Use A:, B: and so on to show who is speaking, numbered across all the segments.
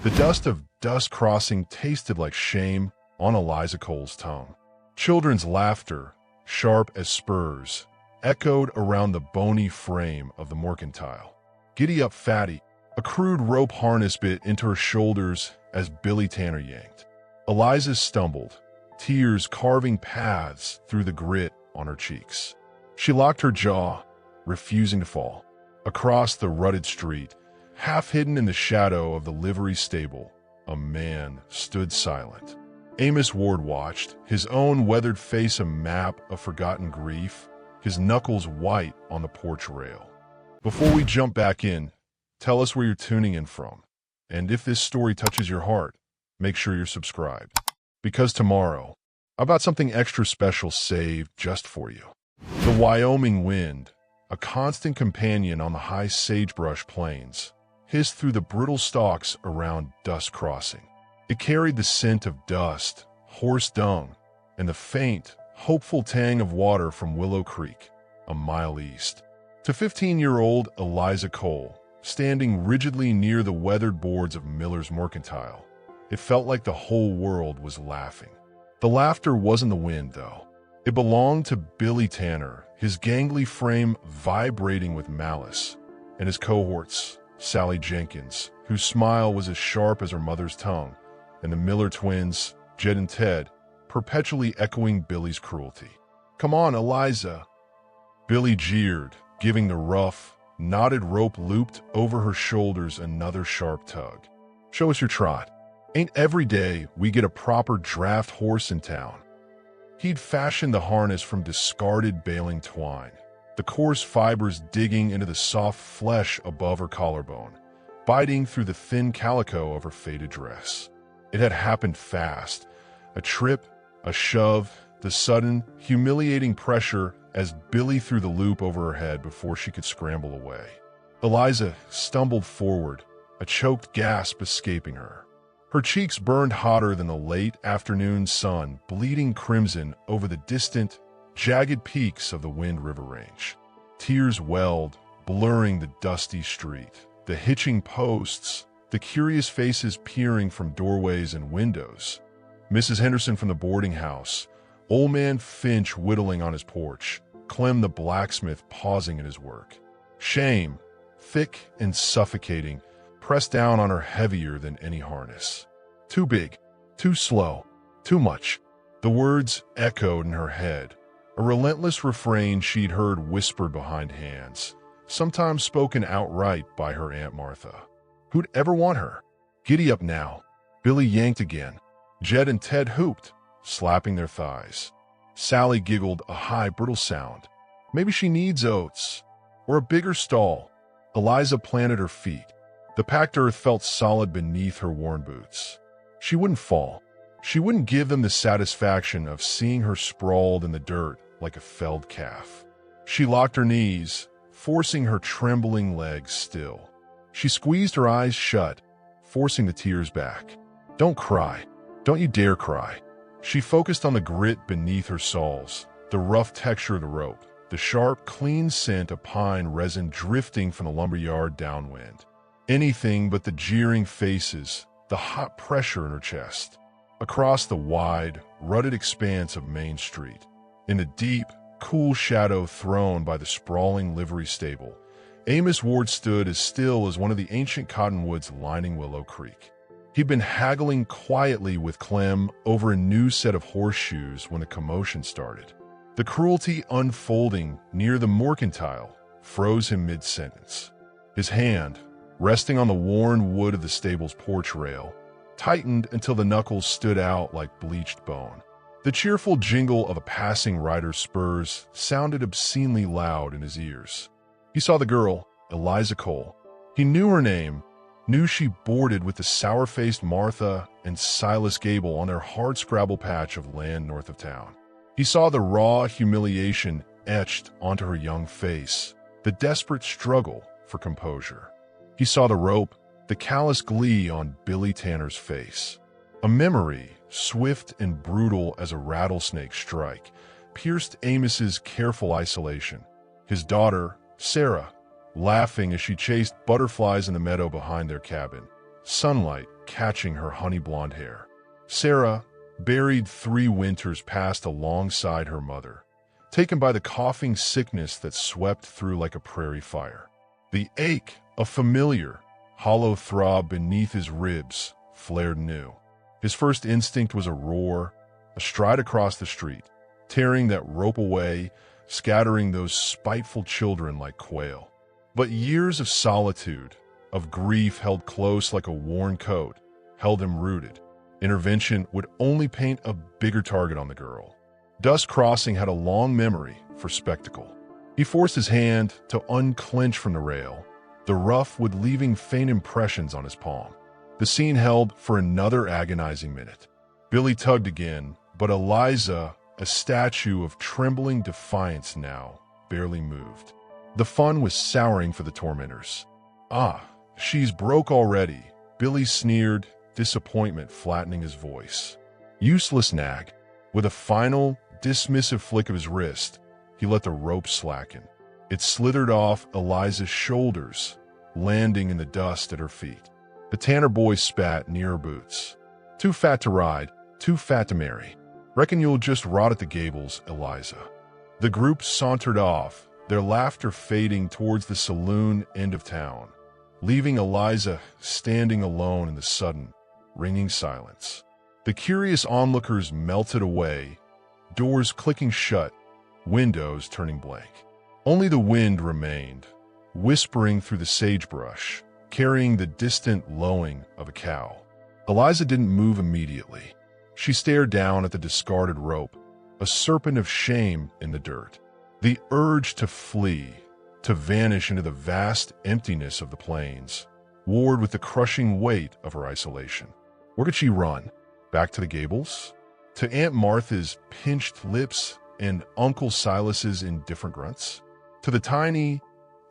A: The dust of dust crossing tasted like shame on Eliza Cole's tongue. Children's laughter, sharp as spurs, echoed around the bony frame of the mercantile. "Giddy up, fatty!" A crude rope harness bit into her shoulders as Billy Tanner yanked. Eliza stumbled, tears carving paths through the grit on her cheeks. She locked her jaw, refusing to fall. Across the rutted street, half hidden in the shadow of the livery stable, a man stood silent. Amos Ward watched, his own weathered face a map of forgotten grief, his knuckles white on the porch rail. Before we jump back in, tell us where you're tuning in from. And if this story touches your heart, make sure you're subscribed. Because tomorrow, I've got something extra special saved just for you. The Wyoming wind, a constant companion on the high sagebrush plains, hissed through the brittle stalks around Dust Crossing. It carried the scent of dust, horse dung, and the faint, hopeful tang of water from Willow Creek, a mile east. To 15-year-old Eliza Cole, standing rigidly near the weathered boards of Miller's Mercantile, it felt like the whole world was laughing. The laughter wasn't the wind, though. It belonged to Billy Tanner, his gangly frame vibrating with malice, and his cohorts, Sally Jenkins, whose smile was as sharp as her mother's tongue, and the Miller twins, Jed and Ted, perpetually echoing Billy's cruelty. "Come on, Eliza!" Billy jeered, giving the rough, knotted rope looped over her shoulders another sharp tug. "Show us your trot. Ain't every day we get a proper draft horse in town." He'd fashioned the harness from discarded baling twine, the coarse fibers digging into the soft flesh above her collarbone, biting through the thin calico of her faded dress. It had happened fast. A trip, a shove, the sudden, humiliating pressure as Billy threw the loop over her head before she could scramble away. Eliza stumbled forward, a choked gasp escaping her. Her cheeks burned hotter than the late afternoon sun, bleeding crimson over the distant, jagged peaks of the Wind River Range. Tears welled, blurring the dusty street, the hitching posts, the curious faces peering from doorways and windows. Mrs. Henderson from the boarding house, old man Finch whittling on his porch, Clem the blacksmith pausing in his work. Shame, thick and suffocating, pressed down on her heavier than any harness. Too big, too slow, too much. The words echoed in her head, a relentless refrain she'd heard whispered behind hands, sometimes spoken outright by her Aunt Martha. Who'd ever want her? Giddy up now. Billy yanked again. Jed and Ted hooped, slapping their thighs. Sally giggled a high, brittle sound. Maybe she needs oats. Or a bigger stall. Eliza planted her feet. The packed earth felt solid beneath her worn boots. She wouldn't fall. She wouldn't give them the satisfaction of seeing her sprawled in the dirt like a felled calf. She locked her knees, forcing her trembling legs still. She squeezed her eyes shut, forcing the tears back. Don't cry. Don't you dare cry. She focused on the grit beneath her soles, the rough texture of the rope, the sharp, clean scent of pine resin drifting from the lumberyard downwind. Anything but the jeering faces, the hot pressure in her chest. Across the wide, rutted expanse of Main Street, in the deep, cool shadow thrown by the sprawling livery stable, Amos Ward stood as still as one of the ancient cottonwoods lining Willow Creek. He'd been haggling quietly with Clem over a new set of horseshoes when the commotion started. The cruelty unfolding near the mercantile froze him mid-sentence. His hand, resting on the worn wood of the stable's porch rail, tightened until the knuckles stood out like bleached bone. The cheerful jingle of a passing rider's spurs sounded obscenely loud in his ears. He saw the girl, Eliza Cole. He knew her name, knew she boarded with the sour-faced Martha and Silas Gable on their hard-scrabble patch of land north of town. He saw the raw humiliation etched onto her young face, the desperate struggle for composure. He saw the rope, the callous glee on Billy Tanner's face. A memory, swift and brutal as a rattlesnake strike, pierced Amos's careful isolation. His daughter, Sarah, laughing as she chased butterflies in the meadow behind their cabin. Sunlight catching her honey blonde hair. Sarah, buried 3 winters past alongside her mother, taken by the coughing sickness that swept through like a prairie fire. The ache, a familiar, hollow throb beneath his ribs, flared new. His first instinct was a roar, a stride across the street, tearing that rope away, scattering those spiteful children like quail. But years of solitude, of grief held close like a worn coat, held him rooted. Intervention would only paint a bigger target on the girl. Dust Crossing had a long memory for spectacle. He forced his hand to unclench from the rail, the rough wood leaving faint impressions on his palm. The scene held for another agonizing minute. Billy tugged again, but Eliza, a statue of trembling defiance now, barely moved. The fun was souring for the tormentors. "Ah, she's broke already," Billy sneered, disappointment flattening his voice. Useless nag. With a final, dismissive flick of his wrist, he let the rope slacken. It slithered off Eliza's shoulders, landing in the dust at her feet. The Tanner boy spat near her boots. "Too fat to ride, too fat to marry. Reckon you'll just rot at the Gables, Eliza." The group sauntered off, their laughter fading towards the saloon end of town, leaving Eliza standing alone in the sudden, ringing silence. The curious onlookers melted away, doors clicking shut, windows turning blank. Only the wind remained, whispering through the sagebrush, carrying the distant lowing of a cow. Eliza didn't move immediately. She stared down at the discarded rope, a serpent of shame in the dirt. The urge to flee, to vanish into the vast emptiness of the plains, warred with the crushing weight of her isolation. Where could she run? Back to the Gables? To Aunt Martha's pinched lips and Uncle Silas's indifferent grunts? To the tiny,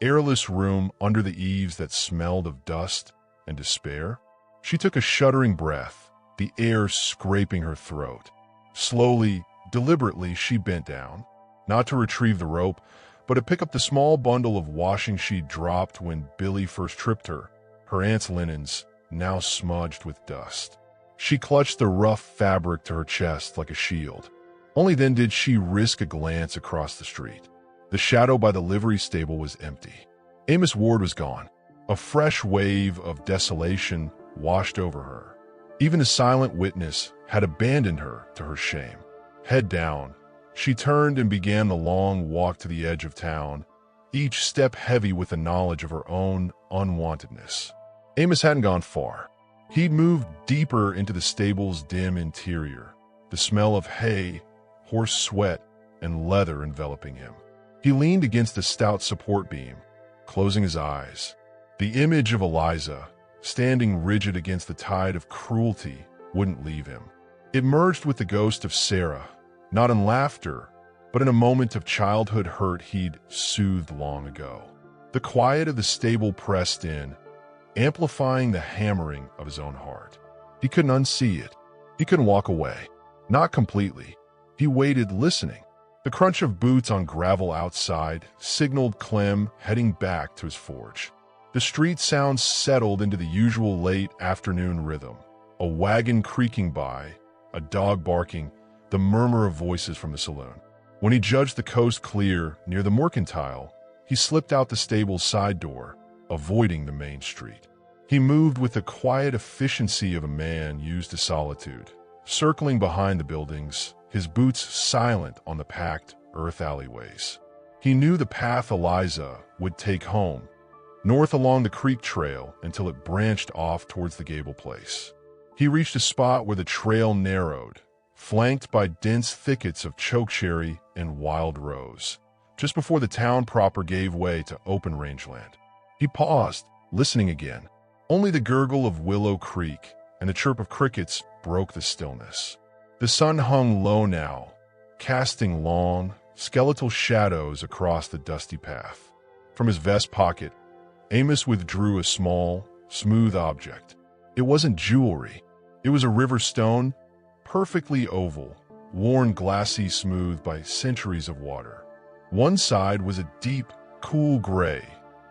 A: airless room under the eaves that smelled of dust and despair? She took a shuddering breath, the air scraping her throat. Slowly, deliberately, she bent down, not to retrieve the rope, but to pick up the small bundle of washing she'd dropped when Billy first tripped her, her aunt's linens, now smudged with dust. She clutched the rough fabric to her chest like a shield. Only then did she risk a glance across the street. The shadow by the livery stable was empty. Amos Ward was gone. A fresh wave of desolation washed over her. Even a silent witness had abandoned her to her shame. Head down, she turned and began the long walk to the edge of town, each step heavy with the knowledge of her own unwantedness. Amos hadn't gone far. He'd moved deeper into the stable's dim interior, the smell of hay, horse sweat, and leather enveloping him. He leaned against the stout support beam, closing his eyes. The image of Eliza, standing rigid against the tide of cruelty, wouldn't leave him. It merged with the ghost of Sarah, not in laughter, but in a moment of childhood hurt he'd soothed long ago. The quiet of the stable pressed in, amplifying the hammering of his own heart. He couldn't unsee it. He couldn't walk away. Not completely. He waited, listening. The crunch of boots on gravel outside signaled Clem heading back to his forge. The street sounds settled into the usual late afternoon rhythm. A wagon creaking by, a dog barking, the murmur of voices from the saloon. When he judged the coast clear near the mercantile, he slipped out the stable's side door, avoiding the main street. He moved with the quiet efficiency of a man used to solitude, circling behind the buildings, his boots silent on the packed earth alleyways. He knew the path Eliza would take home, north along the creek trail until it branched off towards the Gable place. He reached a spot where the trail narrowed, flanked by dense thickets of chokecherry and wild rose, just before the town proper gave way to open rangeland. He paused, listening again. Only the gurgle of Willow Creek and the chirp of crickets broke the stillness. The sun hung low now, casting long, skeletal shadows across the dusty path. From his vest pocket, Amos withdrew a small, smooth object. It wasn't jewelry. It was a river stone, perfectly oval, worn glassy smooth by centuries of water. One side was a deep, cool gray,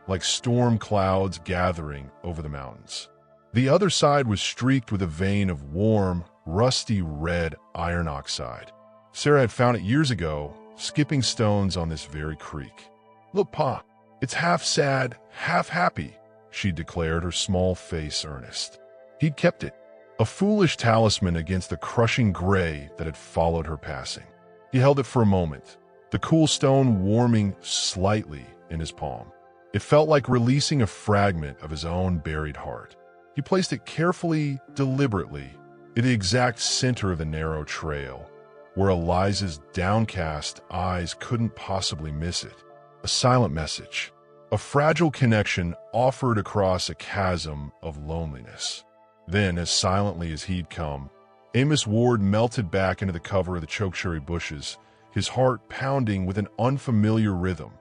A: like storm clouds gathering over the mountains. The other side was streaked with a vein of warm, rusty red iron oxide. Sarah had found it years ago, skipping stones on this very creek. "Look, Pa, it's half sad, half happy," she declared, her small face earnest. He'd kept it, a foolish talisman against the crushing gray that had followed her passing. He held it for a moment, the cool stone warming slightly in his palm. It felt like releasing a fragment of his own buried heart. He placed it carefully, deliberately, in the exact center of the narrow trail, where Eliza's downcast eyes couldn't possibly miss it. A silent message, a fragile connection offered across a chasm of loneliness. Then, as silently as he'd come, Amos Ward melted back into the cover of the chokecherry bushes, his heart pounding with an unfamiliar rhythm.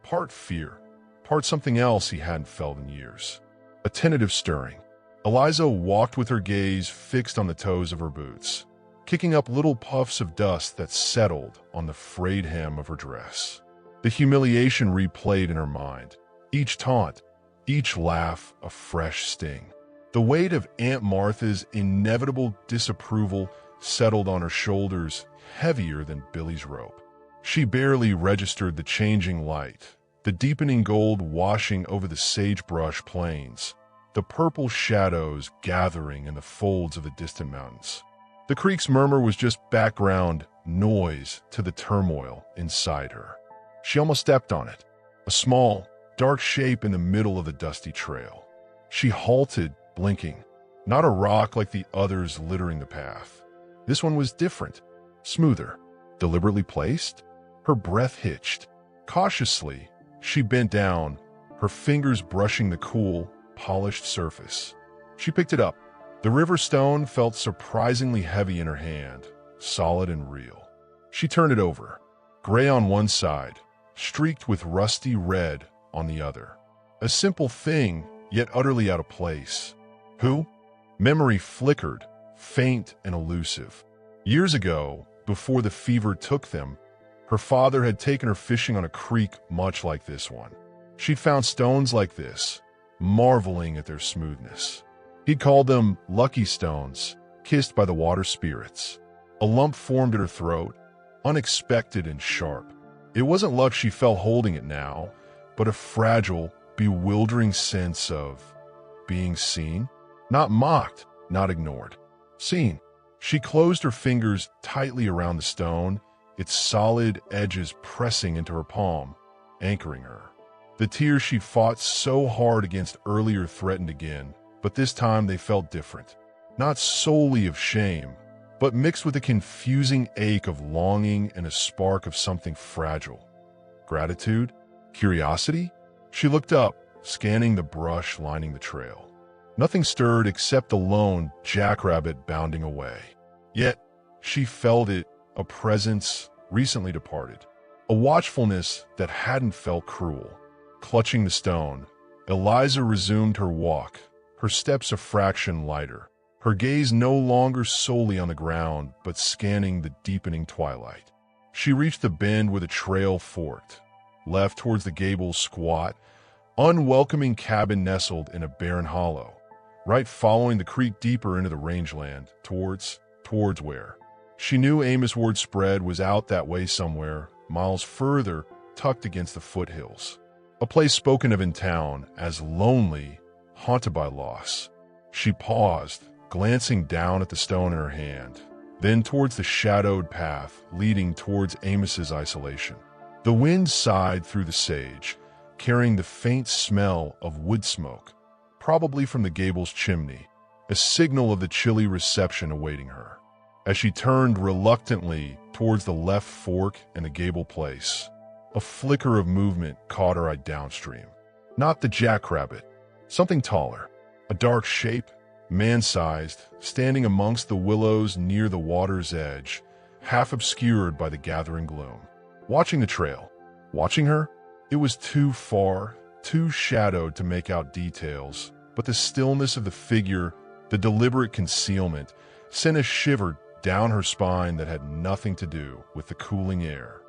A: Part fear, part something else he hadn't felt in years. A tentative stirring. Eliza walked with her gaze fixed on the toes of her boots, kicking up little puffs of dust that settled on the frayed hem of her dress. The humiliation replayed in her mind, each taunt, each laugh a fresh sting. The weight of Aunt Martha's inevitable disapproval settled on her shoulders, heavier than Billy's rope. She barely registered the changing light, the deepening gold washing over the sagebrush plains, the purple shadows gathering in the folds of the distant mountains. The creek's murmur was just background noise to the turmoil inside her. She almost stepped on it, a small, dark shape in the middle of the dusty trail. She halted, blinking. Not a rock like the others littering the path. This one was different, smoother, deliberately placed. Her breath hitched. Cautiously, she bent down, her fingers brushing the cool, polished surface. She picked it up. The river stone felt surprisingly heavy in her hand, solid and real. She turned it over, gray on one side, streaked with rusty red on the other. A simple thing, yet utterly out of place. Who? Memory flickered, faint and elusive. Years ago, before the fever took them, her father had taken her fishing on a creek much like this one. She'd found stones like this, marveling at their smoothness. He'd called them lucky stones, kissed by the water spirits. A lump formed at her throat, unexpected and sharp. It wasn't luck she felt holding it now, but a fragile, bewildering sense of being seen. Not mocked, not ignored. Seen. She closed her fingers tightly around the stone, its solid edges pressing into her palm, anchoring her. The tears she fought so hard against earlier threatened again, but this time they felt different. Not solely of shame, but mixed with a confusing ache of longing and a spark of something fragile. Gratitude? Curiosity? She looked up, scanning the brush lining the trail. Nothing stirred except the lone jackrabbit bounding away. Yet, she felt it, a presence recently departed. A watchfulness that hadn't felt cruel. Clutching the stone, Eliza resumed her walk, her steps a fraction lighter, her gaze no longer solely on the ground, but scanning the deepening twilight. She reached the bend where the trail forked, left towards the gable's squat, unwelcoming cabin nestled in a barren hollow, right following the creek deeper into the rangeland, towards where. She knew Amos Ward's spread was out that way somewhere, miles further, tucked against the foothills. A place spoken of in town as lonely, haunted by loss. She paused, glancing down at the stone in her hand, then towards the shadowed path leading towards Amos's isolation. The wind sighed through the sage, carrying the faint smell of wood smoke, probably from the gable's chimney, a signal of the chilly reception awaiting her. As she turned reluctantly towards the left fork and the gable place, a flicker of movement caught her eye downstream. Not the jackrabbit, something taller, a dark shape, man-sized, standing amongst the willows near the water's edge, half obscured by the gathering gloom. Watching the trail. Watching her? It was too far, too shadowed to make out details, but the stillness of the figure, the deliberate concealment, sent a shiver down her spine that had nothing to do with the cooling air.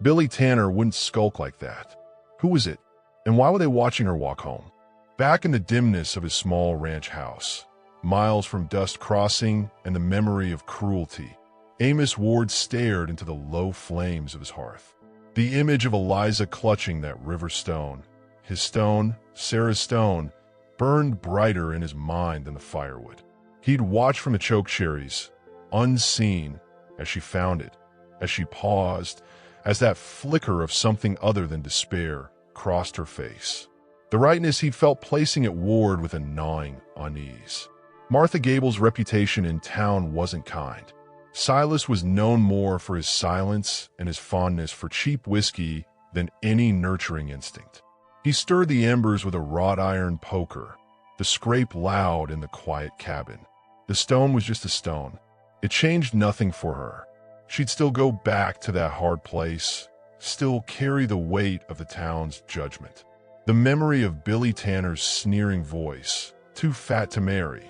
A: Billy Tanner wouldn't skulk like that. Who was it? And why were they watching her walk home? Back in the dimness of his small ranch house, miles from Dust Crossing and the memory of cruelty, Amos Ward stared into the low flames of his hearth. The image of Eliza clutching that river stone, his stone, Sarah's stone, burned brighter in his mind than the firewood. He'd watched from the chokecherries, unseen, as she found it, as she paused, as that flicker of something other than despair crossed her face. The rightness he'd felt placing at Ward with a gnawing unease. Martha Gable's reputation in town wasn't kind. Silas was known more for his silence and his fondness for cheap whiskey than any nurturing instinct. He stirred the embers with a wrought iron poker, the scrape loud in the quiet cabin. The stone was just a stone. It changed nothing for her. She'd still go back to that hard place, still carry the weight of the town's judgment. The memory of Billy Tanner's sneering voice, "Too fat to marry,"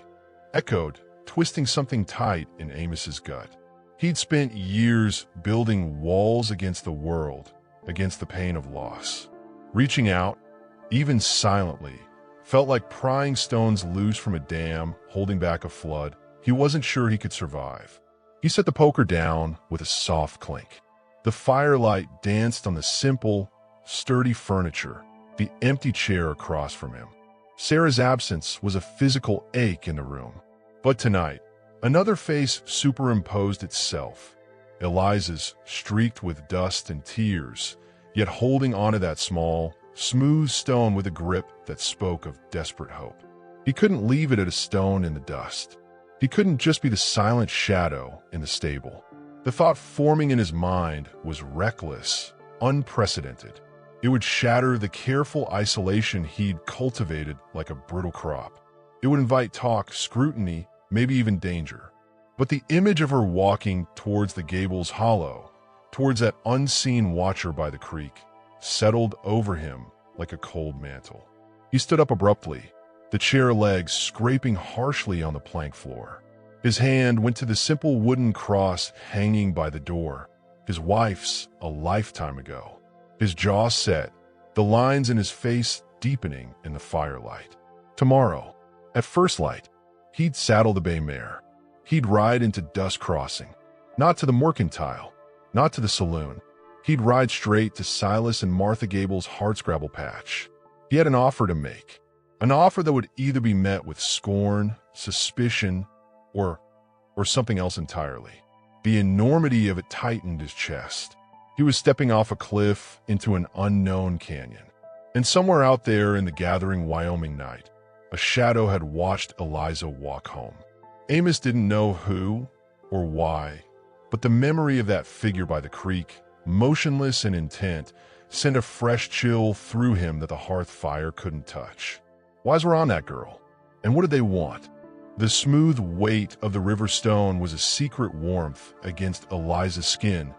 A: echoed, twisting something tight in Amos's gut. He'd spent years building walls against the world, against the pain of loss. Reaching out, even silently, felt like prying stones loose from a dam holding back a flood he wasn't sure he could survive. He set the poker down with a soft clink. The firelight danced on the simple, sturdy furniture, the empty chair across from him. Sarah's absence was a physical ache in the room. But tonight, another face superimposed itself. Eliza's, streaked with dust and tears, yet holding onto that small, smooth stone with a grip that spoke of desperate hope. He couldn't leave it at a stone in the dust. He couldn't just be the silent shadow in the stable. The thought forming in his mind was reckless, unprecedented. It would shatter the careful isolation he'd cultivated like a brittle crop. It would invite talk, scrutiny, maybe even danger. But the image of her walking towards the Gables Hollow, towards that unseen watcher by the creek, settled over him like a cold mantle. He stood up abruptly, the chair legs scraping harshly on the plank floor. His hand went to the simple wooden cross hanging by the door, his wife's a lifetime ago. His jaw set, the lines in his face deepening in the firelight. Tomorrow, at first light, he'd saddle the bay mare. He'd ride into Dust Crossing, not to the mercantile, not to the saloon. He'd ride straight to Silas and Martha Gable's hardscrabble patch. He had an offer to make. An offer that would either be met with scorn, suspicion, or something else entirely. The enormity of it tightened his chest. He was stepping off a cliff into an unknown canyon. And somewhere out there in the gathering Wyoming night, a shadow had watched Eliza walk home. Amos didn't know who or why, but the memory of that figure by the creek, motionless and intent, sent a fresh chill through him that the hearth fire couldn't touch. Eyes were on that girl. And what did they want? The smooth weight of the river stone was a secret warmth against Eliza's skin,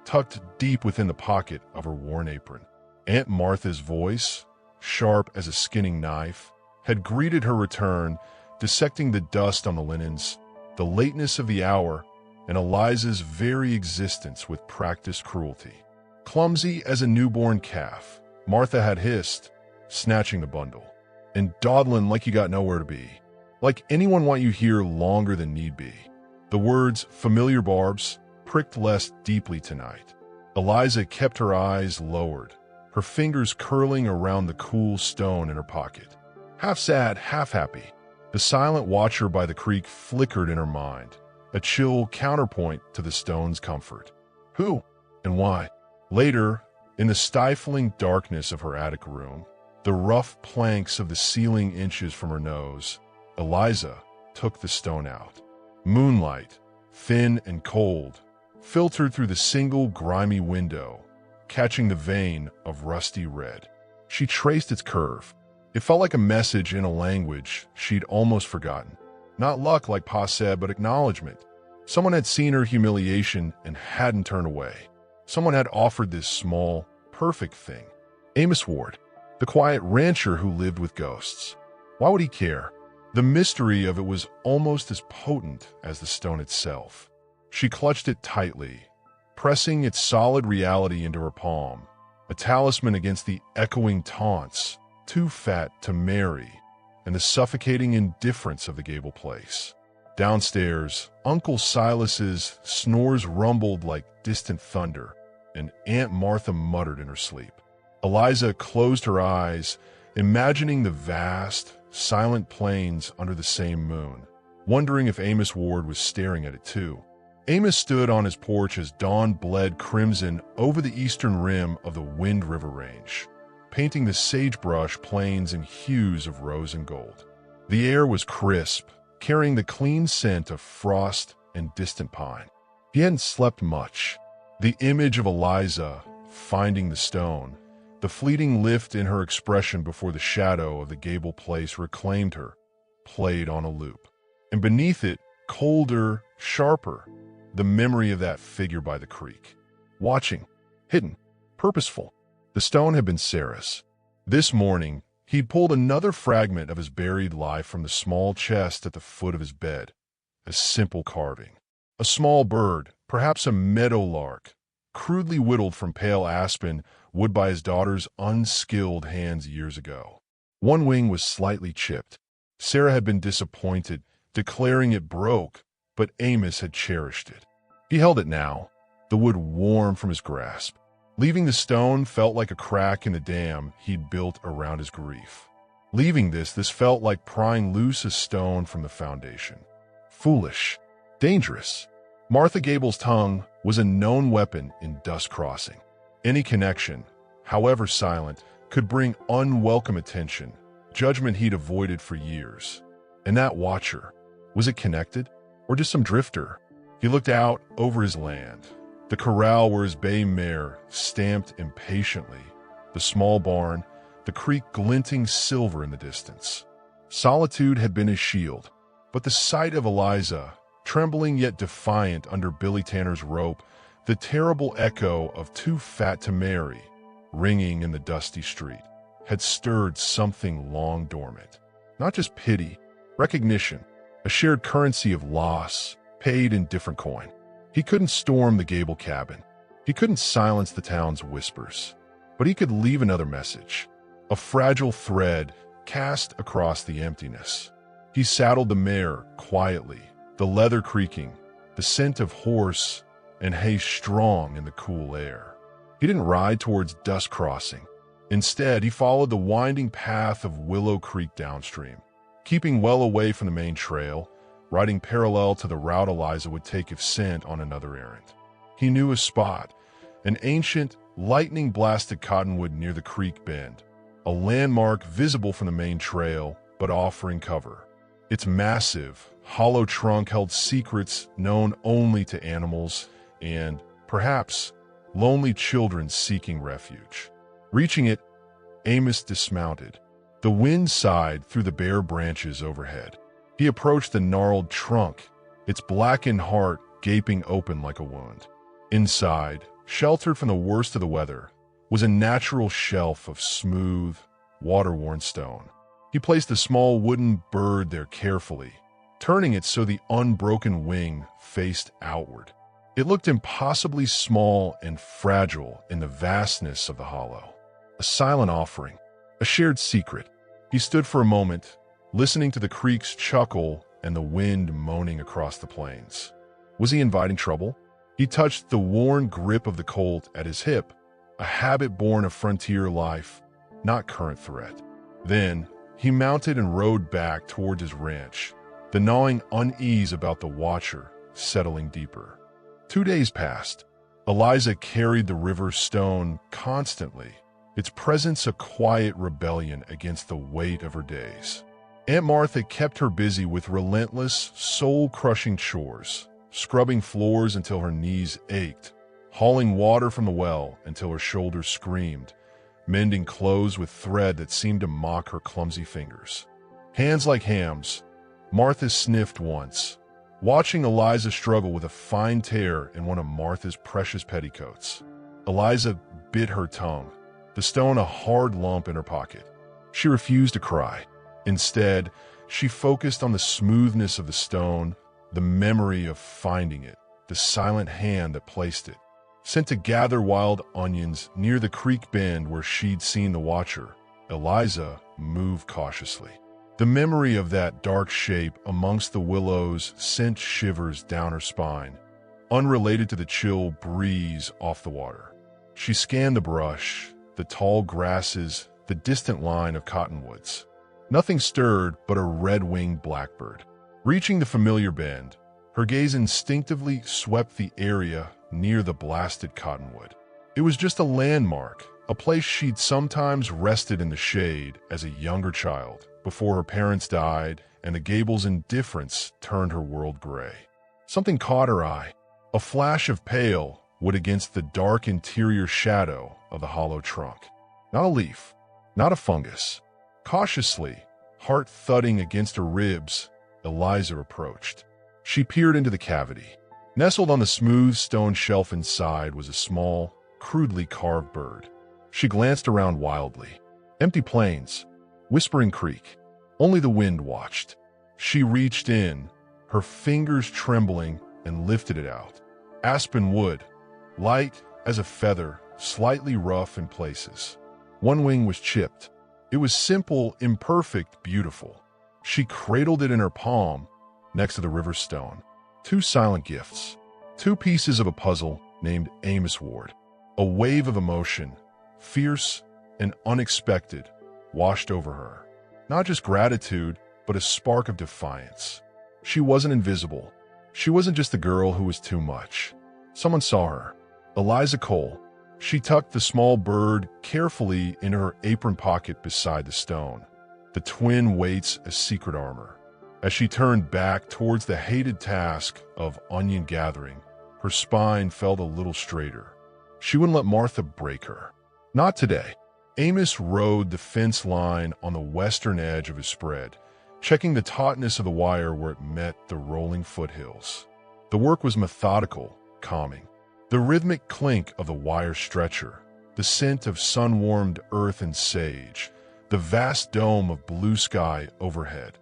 A: tucked deep within the pocket of her worn apron. Aunt Martha's voice, sharp as a skinning knife, had greeted her return, dissecting the dust on the linens, the lateness of the hour, and Eliza's very existence with practiced cruelty. Clumsy as a newborn calf, Martha had hissed, snatching the bundle. And dawdling like you got nowhere to be. Like anyone want you here longer than need be. The words, familiar barbs, pricked less deeply tonight. Eliza kept her eyes lowered, her fingers curling around the cool stone in her pocket. Half sad, half happy, the silent watcher by the creek flickered in her mind, a chill counterpoint to the stone's comfort. Who and why? Later, in the stifling darkness of her attic room, the rough planks of the ceiling inches from her nose, Eliza took the stone out. Moonlight, thin and cold, filtered through the single grimy window, catching the vein of rusty red. She traced its curve. It felt like a message in a language she'd almost forgotten. Not luck like Pa said, but acknowledgement. Someone had seen her humiliation and hadn't turned away. Someone had offered this small, perfect thing. Amos Ward, the quiet rancher who lived with ghosts. Why would he care? The mystery of it was almost as potent as the stone itself. She clutched it tightly, pressing its solid reality into her palm, a talisman against the echoing taunts, too fat to marry, and the suffocating indifference of the Gable place. Downstairs, Uncle Silas's snores rumbled like distant thunder, and Aunt Martha muttered in her sleep. Eliza closed her eyes, imagining the vast, silent plains under the same moon, wondering if Amos Ward was staring at it too. Amos stood on his porch as dawn bled crimson over the eastern rim of the Wind River Range, painting the sagebrush plains in hues of rose and gold. The air was crisp, carrying the clean scent of frost and distant pine. He hadn't slept much. The image of Eliza finding the stone, the fleeting lift in her expression before the shadow of the Gable place reclaimed her, played on a loop. And beneath it, colder, sharper, the memory of that figure by the creek. Watching, hidden, purposeful. The stone had been Sarah's. This morning, he'd pulled another fragment of his buried life from the small chest at the foot of his bed. A simple carving. A small bird, perhaps a meadowlark, crudely whittled from pale aspen wood by his daughter's unskilled hands years ago. One wing was slightly chipped. Sarah had been disappointed, declaring it broke, but Amos had cherished it. He held it now, the wood warm from his grasp. Leaving the stone felt like a crack in the dam he'd built around his grief. Leaving this felt like prying loose a stone from the foundation. Foolish. Dangerous. Martha Gable's tongue was a known weapon in dust crossing. Any connection, however silent, could bring unwelcome attention, judgment he'd avoided for years. And that watcher, was it connected? Or just some drifter? He looked out over his land, the corral where his bay mare stamped impatiently, the small barn, the creek glinting silver in the distance. Solitude had been his shield, but the sight of Eliza, trembling yet defiant under Billy Tanner's rope, the terrible echo of "too fat to marry," ringing in the dusty street, had stirred something long dormant. Not just pity, recognition, a shared currency of loss, paid in different coin. He couldn't storm the Gable cabin. He couldn't silence the town's whispers. But he could leave another message, a fragile thread cast across the emptiness. He saddled the mare quietly, the leather creaking, the scent of horse and hay strong in the cool air. He didn't ride towards Dust Crossing. Instead, he followed the winding path of Willow Creek downstream, keeping well away from the main trail, riding parallel to the route Eliza would take if sent on another errand. He knew a spot, an ancient, lightning-blasted cottonwood near the creek bend, a landmark visible from the main trail but offering cover. Its massive, hollow trunk held secrets known only to animals and, perhaps, lonely children seeking refuge. Reaching it, Amos dismounted. The wind sighed through the bare branches overhead. He approached the gnarled trunk, its blackened heart gaping open like a wound. Inside, sheltered from the worst of the weather, was a natural shelf of smooth, water-worn stone. He placed a small wooden bird there carefully, turning it so the unbroken wing faced outward. It looked impossibly small and fragile in the vastness of the hollow. A silent offering, a shared secret. He stood for a moment, listening to the creek's chuckle and the wind moaning across the plains. Was he inviting trouble? He touched the worn grip of the Colt at his hip, a habit born of frontier life, not current threat. Then, he mounted and rode back towards his ranch, the gnawing unease about the watcher settling deeper. 2 days passed. Eliza carried the river stone constantly, its presence a quiet rebellion against the weight of her days. Aunt Martha kept her busy with relentless, soul-crushing chores, scrubbing floors until her knees ached, hauling water from the well until her shoulders screamed, mending clothes with thread that seemed to mock her clumsy fingers. Hands like hams, Martha sniffed once, watching Eliza struggle with a fine tear in one of Martha's precious petticoats. Eliza bit her tongue, the stone a hard lump in her pocket. She refused to cry. Instead, she focused on the smoothness of the stone, the memory of finding it, the silent hand that placed it. Sent to gather wild onions near the creek bend where she'd seen the watcher, Eliza moved cautiously. The memory of that dark shape amongst the willows sent shivers down her spine, unrelated to the chill breeze off the water. She scanned the brush, the tall grasses, the distant line of cottonwoods. Nothing stirred but a red-winged blackbird. Reaching the familiar bend, her gaze instinctively swept the area near the blasted cottonwood. It was just a landmark, a place she'd sometimes rested in the shade as a younger child, before her parents died and the gable's indifference turned her world gray. Something caught her eye, a flash of pale wood against the dark interior shadow of the hollow trunk. Not a leaf, not a fungus. Cautiously, heart thudding against her ribs, Eliza approached. She peered into the cavity. Nestled on the smooth stone shelf inside was a small, crudely carved bird. She glanced around wildly. Empty plains, whispering creek. Only the wind watched. She reached in, her fingers trembling, and lifted it out. Aspen wood, light as a feather, slightly rough in places. One wing was chipped. It was simple, imperfect, beautiful. She cradled it in her palm, next to the river stone. Two silent gifts. Two pieces of a puzzle named Amos Ward. A wave of emotion, fierce and unexpected, washed over her. Not just gratitude, but a spark of defiance. She wasn't invisible. She wasn't just a girl who was too much. Someone saw her. Eliza Cole. She tucked the small bird carefully into her apron pocket beside the stone, the twin weights as secret armor. As she turned back towards the hated task of onion gathering, her spine felt a little straighter. She wouldn't let Martha break her. Not today. Amos rode the fence line on the western edge of his spread, checking the tautness of the wire where it met the rolling foothills. The work was methodical, calming. The rhythmic clink of the wire stretcher, the scent of sun-warmed earth and sage, the vast dome of blue sky overhead.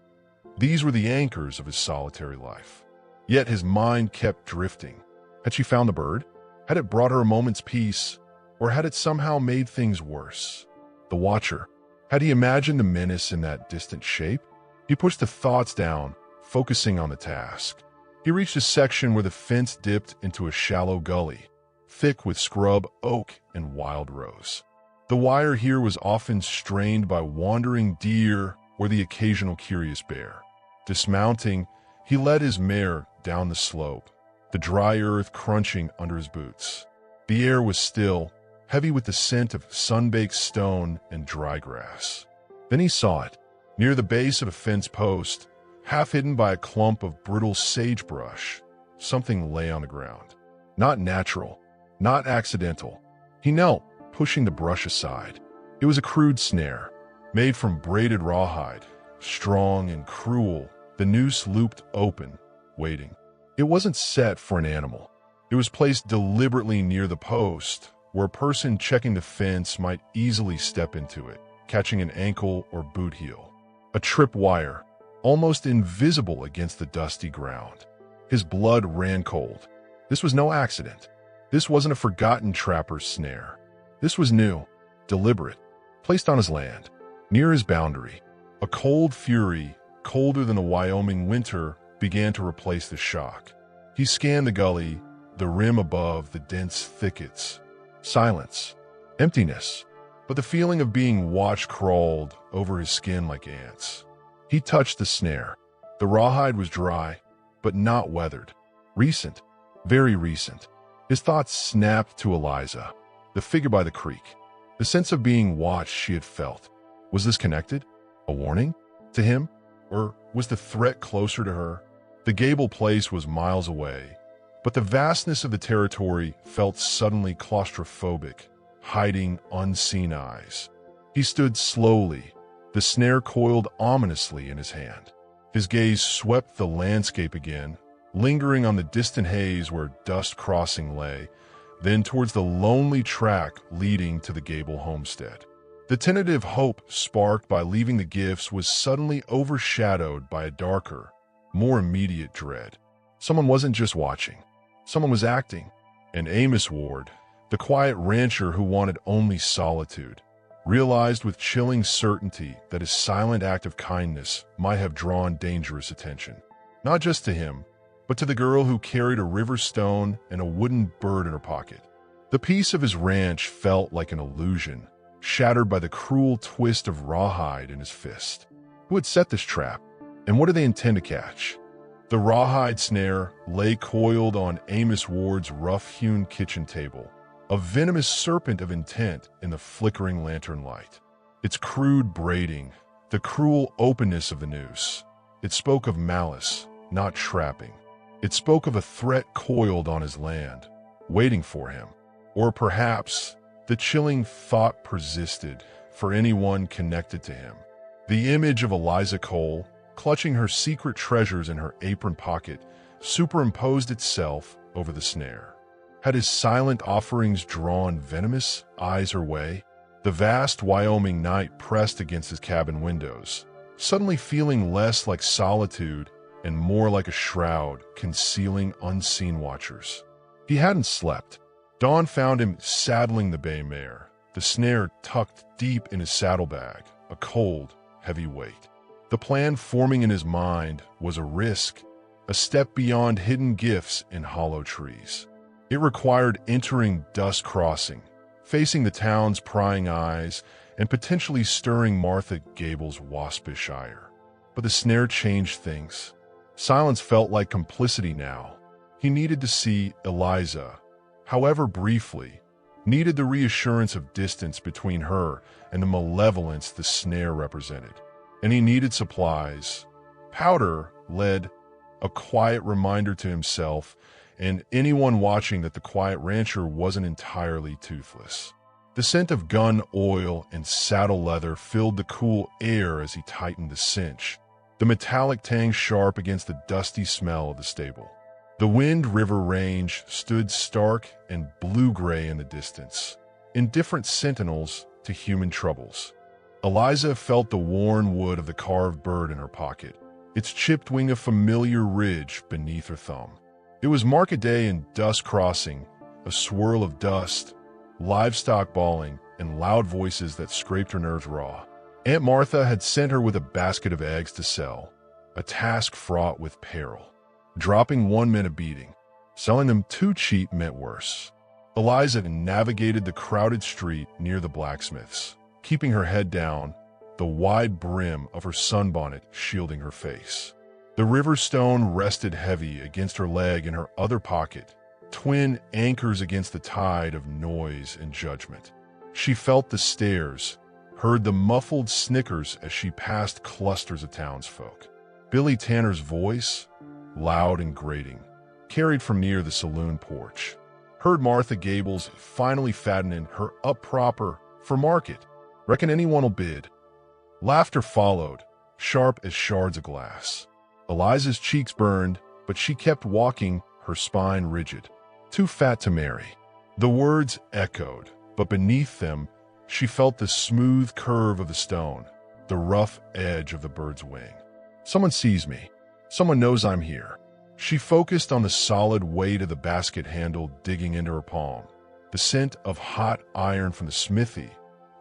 A: These were the anchors of his solitary life. Yet his mind kept drifting. Had she found the bird? Had it brought her a moment's peace? Or had it somehow made things worse? The watcher. Had he imagined the menace in that distant shape? He pushed the thoughts down, focusing on the task. He reached a section where the fence dipped into a shallow gully, thick with scrub, oak, and wild rose. The wire here was often strained by wandering deer or the occasional curious bear. Dismounting, he led his mare down the slope, the dry earth crunching under his boots. The air was still, heavy with the scent of sun-baked stone and dry grass. Then he saw it, near the base of a fence post, half hidden by a clump of brittle sagebrush. Something lay on the ground. Not natural, not accidental. He knelt, pushing the brush aside. It was a crude snare, made from braided rawhide, strong and cruel, the noose looped open, waiting. It wasn't set for an animal. It was placed deliberately near the post, where a person checking the fence might easily step into it, catching an ankle or boot heel. A trip wire, almost invisible against the dusty ground. His blood ran cold. This was no accident. This wasn't a forgotten trapper's snare. This was new, deliberate, placed on his land, near his boundary. A cold fury, colder than the Wyoming winter, began to replace the shock. He scanned the gully, the rim above, the dense thickets. Silence, emptiness, but the feeling of being watched crawled over his skin like ants. He touched the snare. The rawhide was dry, but not weathered. Recent, very recent. His thoughts snapped to Eliza, the figure by the creek. The sense of being watched she had felt. Was this connected? A warning? To him? Or was the threat closer to her? The Gable place was miles away, but the vastness of the territory felt suddenly claustrophobic, hiding unseen eyes. He stood slowly, the snare coiled ominously in his hand. His gaze swept the landscape again, lingering on the distant haze where dust crossing lay, then towards the lonely track leading to the Gable homestead. The tentative hope sparked by leaving the gifts was suddenly overshadowed by a darker, more immediate dread. Someone wasn't just watching. Someone was acting. And Amos Ward, the quiet rancher who wanted only solitude, realized with chilling certainty that his silent act of kindness might have drawn dangerous attention. Not just to him, but to the girl who carried a river stone and a wooden bird in her pocket. The peace of his ranch felt like an illusion, shattered by the cruel twist of rawhide in his fist. Who had set this trap? And what do they intend to catch? The rawhide snare lay coiled on Amos Ward's rough-hewn kitchen table, a venomous serpent of intent in the flickering lantern light. Its crude braiding, the cruel openness of the noose. It spoke of malice, not trapping. It spoke of a threat coiled on his land, waiting for him. Or perhaps the chilling thought persisted for anyone connected to him. The image of Eliza Cole, clutching her secret treasures in her apron pocket, superimposed itself over the snare. Had his silent offerings drawn venomous eyes her way? The vast Wyoming night pressed against his cabin windows, suddenly feeling less like solitude and more like a shroud concealing unseen watchers. He hadn't slept. Dawn found him saddling the bay mare, the snare tucked deep in his saddlebag, a cold, heavy weight. The plan forming in his mind was a risk, a step beyond hidden gifts in hollow trees. It required entering Dust Crossing, facing the town's prying eyes, and potentially stirring Martha Gable's waspish ire. But the snare changed things. Silence felt like complicity now. He needed to see Eliza, however briefly, needed the reassurance of distance between her and the malevolence the snare represented. And he needed supplies. Powder, lead, a quiet reminder to himself and anyone watching that the quiet rancher wasn't entirely toothless. The scent of gun oil and saddle leather filled the cool air as he tightened the cinch, the metallic tang sharp against the dusty smell of the stable. The Wind River Range stood stark and blue-gray in the distance, indifferent sentinels to human troubles. Eliza felt the worn wood of the carved bird in her pocket, its chipped wing a familiar ridge beneath her thumb. It was market day in Dust Crossing, a swirl of dust, livestock bawling, and loud voices that scraped her nerves raw. Aunt Martha had sent her with a basket of eggs to sell, a task fraught with peril. Dropping one meant a beating. Selling them too cheap meant worse. Eliza navigated the crowded street near the blacksmith's, keeping her head down, the wide brim of her sunbonnet shielding her face. The river stone rested heavy against her leg in her other pocket, twin anchors against the tide of noise and judgment. She felt the stares, heard the muffled snickers as she passed clusters of townsfolk. Billy Tanner's voice, loud and grating, carried from near the saloon porch. Heard Martha Gable's finally fattening her up proper for market. Reckon anyone will bid. Laughter followed, sharp as shards of glass. Eliza's cheeks burned, but she kept walking, her spine rigid. Too fat to marry. The words echoed, but beneath them, she felt the smooth curve of the stone, the rough edge of the bird's wing. Someone sees me. Someone knows I'm here. She focused on the solid weight of the basket handle digging into her palm, the scent of hot iron from the smithy,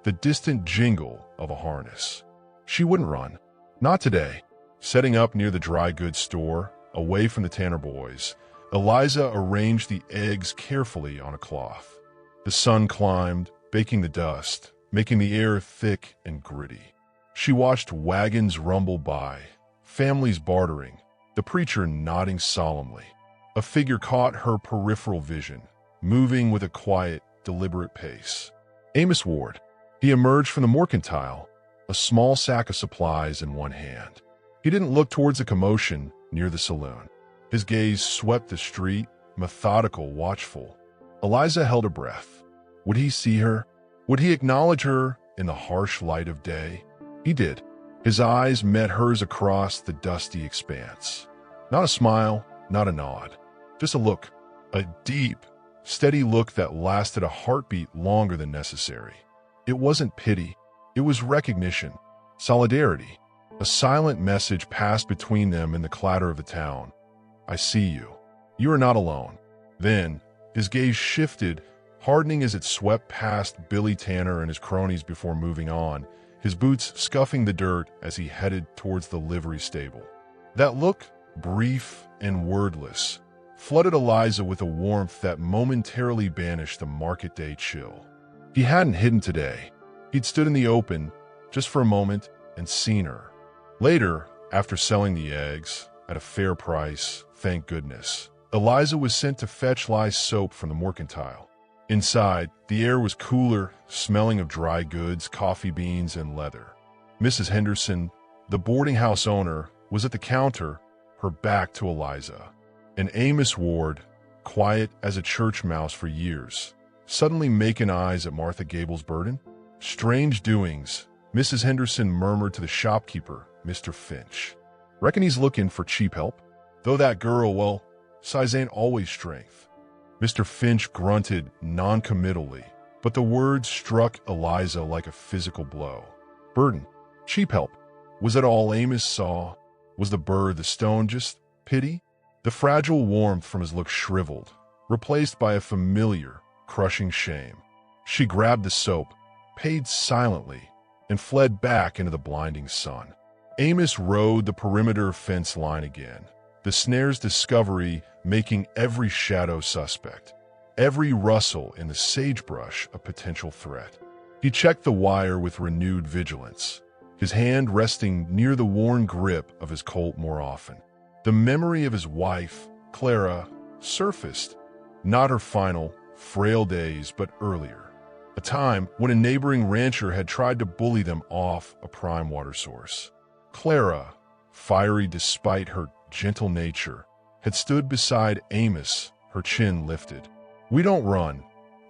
A: the distant jingle of a harness. She wouldn't run. Not today. Setting up near the dry goods store, away from the Tanner boys, Eliza arranged the eggs carefully on a cloth. The sun climbed, baking the dust, making the air thick and gritty. She watched wagons rumble by, families bartering, the preacher nodding solemnly. A figure caught her peripheral vision, moving with a quiet, deliberate pace. Amos Ward. He emerged from the mercantile, a small sack of supplies in one hand. He didn't look towards the commotion near the saloon. His gaze swept the street, methodical, watchful. Eliza held her breath. Would he see her? Would he acknowledge her in the harsh light of day? He did. His eyes met hers across the dusty expanse. Not a smile, not a nod. Just a look. A deep, steady look that lasted a heartbeat longer than necessary. It wasn't pity. It was recognition. Solidarity. A silent message passed between them in the clatter of the town. I see you. You are not alone. Then, his gaze shifted, hardening as it swept past Billy Tanner and his cronies before moving on, his boots scuffing the dirt as he headed towards the livery stable. That look, brief and wordless, flooded Eliza with a warmth that momentarily banished the market day chill. He hadn't hidden today. He'd stood in the open, just for a moment, and seen her. Later, after selling the eggs, at a fair price, thank goodness, Eliza was sent to fetch Lye's soap from the mercantile. Inside, the air was cooler, smelling of dry goods, coffee beans, and leather. Mrs. Henderson, the boarding house owner, was at the counter, her back to Eliza. And Amos Ward, quiet as a church mouse for years, suddenly making eyes at Martha Gable's burden? Strange doings, Mrs. Henderson murmured to the shopkeeper, Mr. Finch. Reckon he's looking for cheap help? Though that girl, well, size ain't always strength. Mr. Finch grunted non-committally, but the words struck Eliza like a physical blow. Burden, cheap help. Was that all Amos saw? Was the bird, the stone, just pity? The fragile warmth from his look shriveled, replaced by a familiar, crushing shame. She grabbed the soap, paid silently, and fled back into the blinding sun. Amos rode the perimeter fence line again, the snare's discovery making every shadow suspect, every rustle in the sagebrush a potential threat. He checked the wire with renewed vigilance, his hand resting near the worn grip of his Colt more often. The memory of his wife, Clara, surfaced, not her final, frail days, but earlier. A time when a neighboring rancher had tried to bully them off a prime water source. Clara, fiery despite her gentle nature, had stood beside Amos, her chin lifted. "We don't run,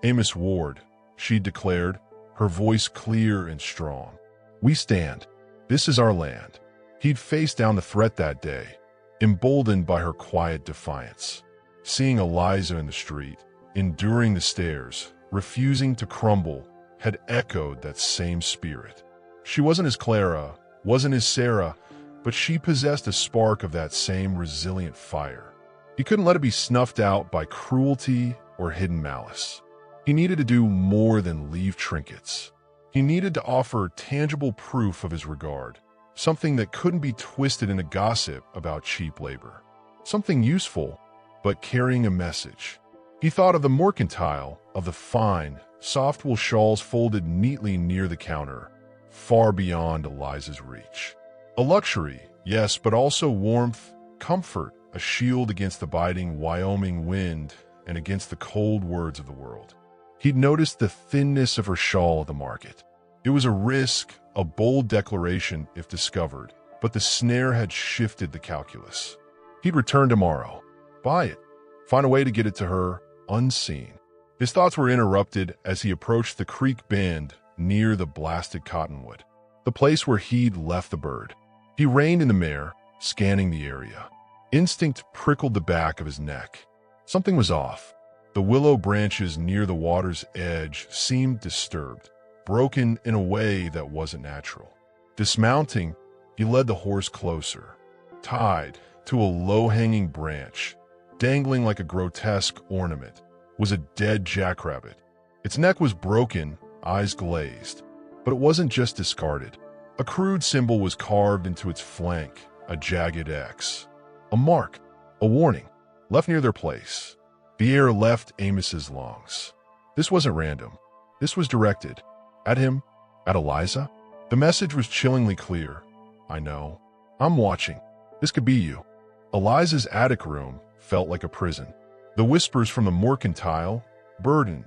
A: Amos Ward," she declared, her voice clear and strong. "We stand. This is our land." He'd faced down the threat that day, emboldened by her quiet defiance. Seeing Eliza in the street, enduring the stares, refusing to crumble, had echoed that same spirit. She wasn't his Clara, wasn't his Sarah, but she possessed a spark of that same resilient fire. He couldn't let it be snuffed out by cruelty or hidden malice. He needed to do more than leave trinkets. He needed to offer tangible proof of his regard, something that couldn't be twisted into gossip about cheap labor. Something useful, but carrying a message. He thought of the mercantile, of the fine, soft wool shawls folded neatly near the counter, far beyond Eliza's reach. A luxury, yes, but also warmth, comfort, a shield against the biting Wyoming wind and against the cold words of the world. He'd noticed the thinness of her shawl at the market. It was a risk, a bold declaration if discovered, but the snare had shifted the calculus. He'd return tomorrow, buy it, find a way to get it to her, unseen. His thoughts were interrupted as he approached the creek bend near the blasted cottonwood, the place where he'd left the bird. He reined in the mare, scanning the area. Instinct prickled the back of his neck. Something was off. The willow branches near the water's edge seemed disturbed, broken in a way that wasn't natural. Dismounting, he led the horse closer, tied to a low-hanging branch. Dangling like a grotesque ornament was a dead jackrabbit. Its neck was broken, eyes glazed. But it wasn't just discarded. A crude symbol was carved into its flank, a jagged X. A mark, a warning, left near their place. The air left Amos's lungs. This wasn't random. This was directed. At him? At Eliza? The message was chillingly clear. "I know. I'm watching. This could be you." Eliza's attic room felt like a prison. The whispers from the mercantile, burden,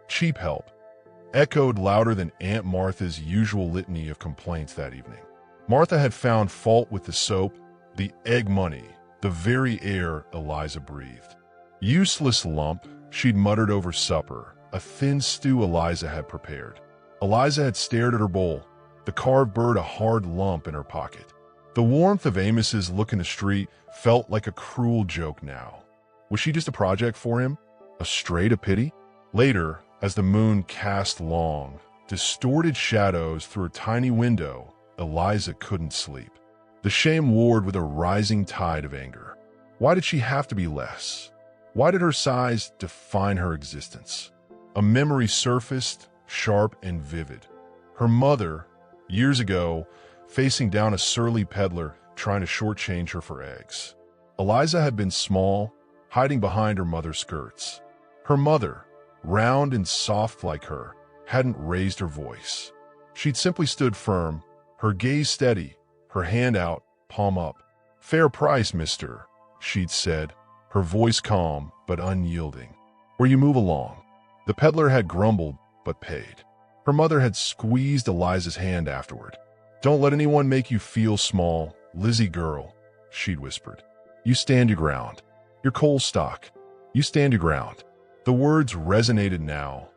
A: cheap help, echoed louder than Aunt Martha's usual litany of complaints that evening. Martha had found fault with the soap, the egg money, the very air Eliza breathed. "Useless lump," she'd muttered over supper, a thin stew Eliza had prepared. Eliza had stared at her bowl, the carved bird a hard lump in her pocket. The warmth of Amos's look in the street felt like a cruel joke now. Was she just a project for him? A stray to pity? Later, as the moon cast long, distorted shadows through a tiny window, Eliza couldn't sleep. The shame warred with a rising tide of anger. Why did she have to be less? Why did her size define her existence? A memory surfaced, sharp and vivid. Her mother, years ago, facing down a surly peddler trying to shortchange her for eggs. Eliza had been small, hiding behind her mother's skirts. Her mother, round and soft like her, hadn't raised her voice. She'd simply stood firm, her gaze steady, her hand out, palm up. "Fair price, mister," she'd said, her voice calm but unyielding. "Where you move along." The peddler had grumbled but paid. Her mother had squeezed Eliza's hand afterward. "Don't let anyone make you feel small, Lizzie girl," she'd whispered. "You stand your ground. You're coal stock. You stand your ground." The words resonated now,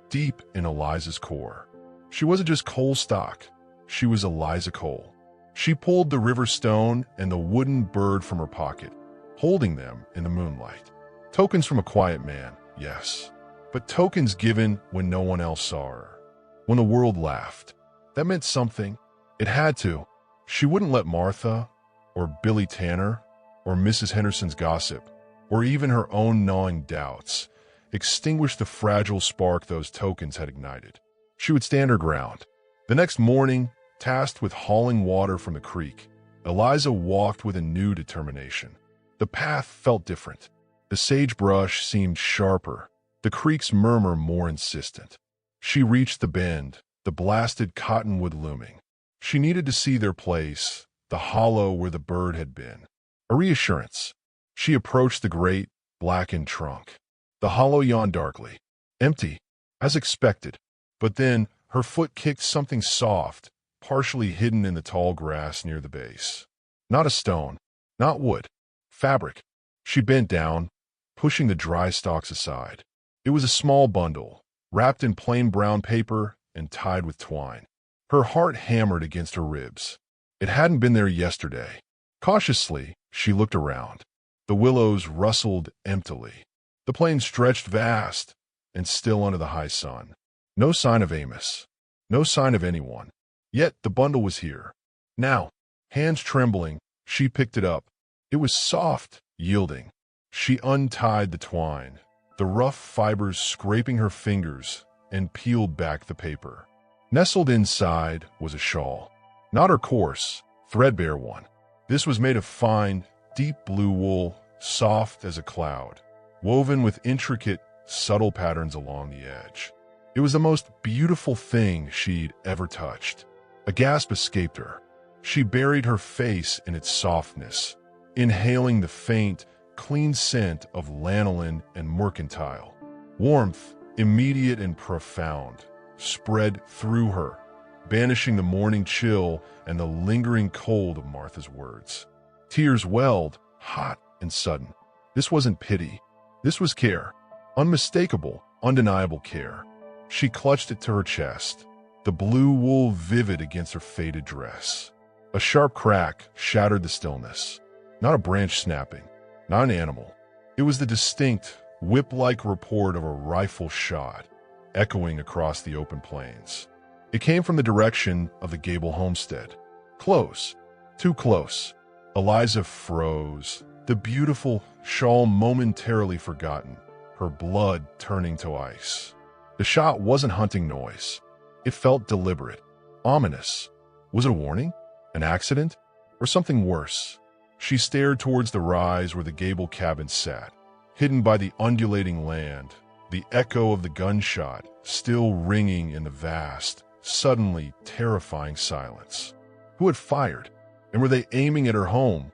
A: deep in Eliza's core. She wasn't just coal stock. She was Eliza Cole. She pulled the river stone and the wooden bird from her pocket, holding them in the moonlight. Tokens from a quiet man, yes, but tokens given when no one else saw her. When the world laughed, that meant something. It had to. She wouldn't let Martha, or Billy Tanner, or Mrs. Henderson's gossip, or even her own gnawing doubts, extinguish the fragile spark those tokens had ignited. She would stand her ground. The next morning, tasked with hauling water from the creek, Eliza walked with a new determination. The path felt different. The sagebrush seemed sharper, the creek's murmur more insistent. She reached the bend, the blasted cottonwood looming. She needed to see their place, the hollow where the bird had been. A reassurance. She approached the great, blackened trunk. The hollow yawned darkly, empty, as expected. But then her foot kicked something soft, partially hidden in the tall grass near the base. Not a stone, not wood, fabric. She bent down, pushing the dry stalks aside. It was a small bundle, wrapped in plain brown paper and tied with twine. Her heart hammered against her ribs. It hadn't been there yesterday. Cautiously, she looked around. The willows rustled emptily. The plain stretched vast and still under the high sun. No sign of Amos. No sign of anyone. Yet the bundle was here. Now, hands trembling, she picked it up. It was soft, yielding. She untied the twine, the rough fibers scraping her fingers, and peeled back the paper. Nestled inside was a shawl. Not her coarse, threadbare one. This was made of fine, deep blue wool, soft as a cloud, woven with intricate, subtle patterns along the edge. It was the most beautiful thing she'd ever touched. A gasp escaped her. She buried her face in its softness, inhaling the faint, clean scent of lanolin and mercantile. Warmth, immediate and profound, spread through her, banishing the morning chill and the lingering cold of Martha's words. Tears welled, hot and sudden. This wasn't pity. This was care. Unmistakable, undeniable care. She clutched it to her chest, the blue wool vivid against her faded dress. A sharp crack shattered the stillness. Not a branch snapping, not an animal. It was the distinct, whip-like report of a rifle shot, echoing across the open plains. It came from the direction of the Gable homestead. Close, too close. Eliza froze, the beautiful shawl momentarily forgotten, her blood turning to ice. The shot wasn't hunting noise. It felt deliberate, ominous. Was it a warning? An accident? Or something worse? She stared towards the rise where the Gable cabin sat, hidden by the undulating land, the echo of the gunshot still ringing in the vast, suddenly terrifying silence. Who had fired? And were they aiming at her home,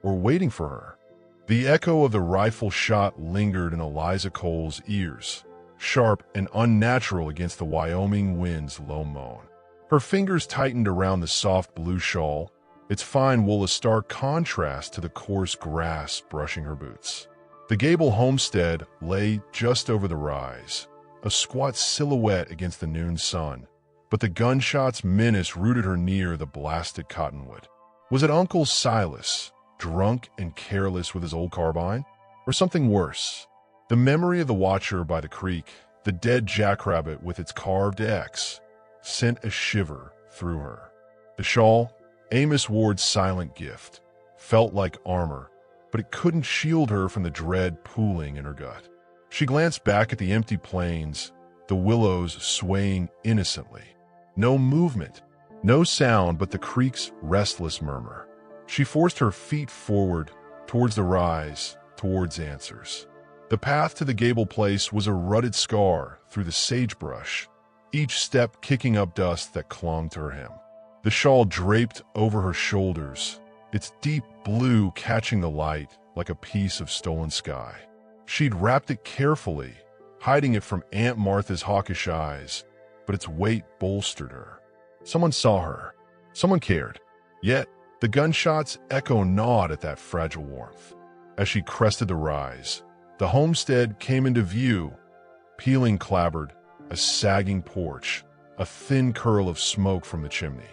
A: or waiting for her? The echo of the rifle shot lingered in Eliza Cole's ears, sharp and unnatural against the Wyoming wind's low moan. Her fingers tightened around the soft blue shawl, its fine wool a stark contrast to the coarse grass brushing her boots. The Gable homestead lay just over the rise, a squat silhouette against the noon sun, but the gunshot's menace rooted her near the blasted cottonwood. Was it Uncle Silas, drunk and careless with his old carbine? Or something worse? The memory of the watcher by the creek, the dead jackrabbit with its carved X, sent a shiver through her. The shawl, Amos Ward's silent gift, felt like armor, but it couldn't shield her from the dread pooling in her gut. She glanced back at the empty plains, the willows swaying innocently. No movement, no sound but the creek's restless murmur. She forced her feet forward, towards the rise, towards answers. The path to the gable place was a rutted scar through the sagebrush, each step kicking up dust that clung to her hem. The shawl draped over her shoulders, its deep blue catching the light like a piece of stolen sky. She'd wrapped it carefully, hiding it from Aunt Martha's hawkish eyes, but its weight bolstered her. Someone saw her. Someone cared. Yet, the gunshots echo gnawed at that fragile warmth. As she crested the rise, the homestead came into view, peeling clapboard, a sagging porch, a thin curl of smoke from the chimney.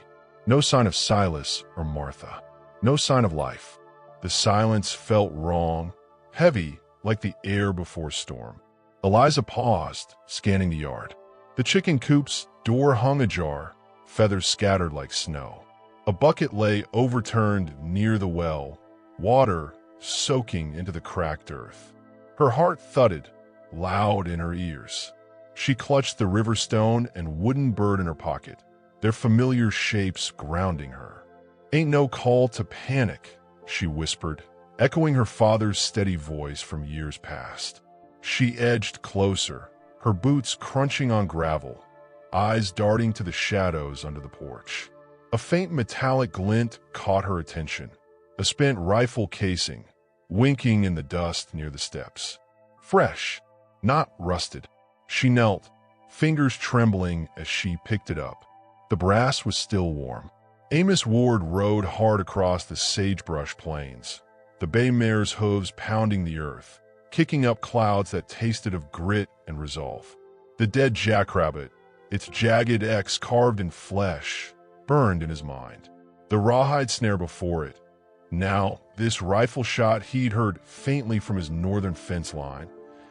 A: No sign of Silas or Martha. No sign of life. The silence felt wrong, heavy like the air before storm. Eliza paused, scanning the yard. The chicken coop's door hung ajar, feathers scattered like snow. A bucket lay overturned near the well, water soaking into the cracked earth. Her heart thudded, loud in her ears. She clutched the river stone and wooden bird in her pocket, their familiar shapes grounding her. "Ain't no call to panic," she whispered, echoing her father's steady voice from years past. She edged closer, her boots crunching on gravel, eyes darting to the shadows under the porch. A faint metallic glint caught her attention, a spent rifle casing, winking in the dust near the steps. Fresh, not rusted. She knelt, fingers trembling as she picked it up. The brass was still warm. Amos Ward rode hard across the sagebrush plains, the bay mare's hooves pounding the earth, kicking up clouds that tasted of grit and resolve. The dead jackrabbit, its jagged X carved in flesh, burned in his mind. The rawhide snare before it. Now, this rifle shot he'd heard faintly from his northern fence line.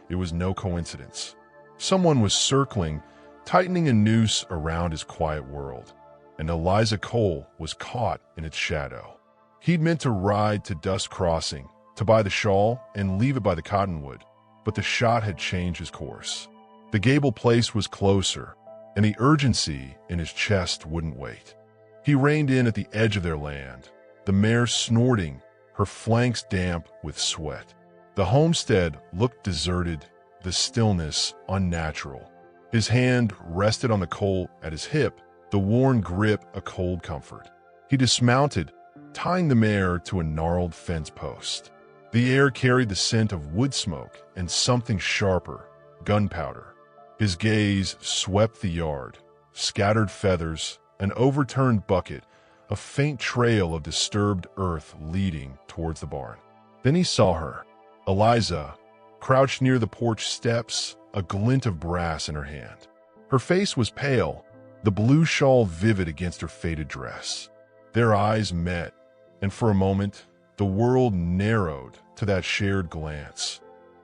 A: It was no coincidence. Someone was circling, tightening a noose around his quiet world, and Eliza Cole was caught in its shadow. He'd meant to ride to Dust Crossing, to buy the shawl and leave it by the cottonwood, but the shot had changed his course. The gable place was closer, and the urgency in his chest wouldn't wait. He reined in at the edge of their land, the mare snorting, her flanks damp with sweat. The homestead looked deserted, the stillness unnatural. His hand rested on the colt at his hip, the worn grip a cold comfort. He dismounted, tying the mare to a gnarled fence post. The air carried the scent of wood smoke and something sharper, gunpowder. His gaze swept the yard, scattered feathers, an overturned bucket, a faint trail of disturbed earth leading towards the barn. Then he saw her, Eliza, crouched near the porch steps, a glint of brass in her hand. Her face was pale, the blue shawl vivid against her faded dress. Their eyes met, and for a moment, the world narrowed to that shared glance.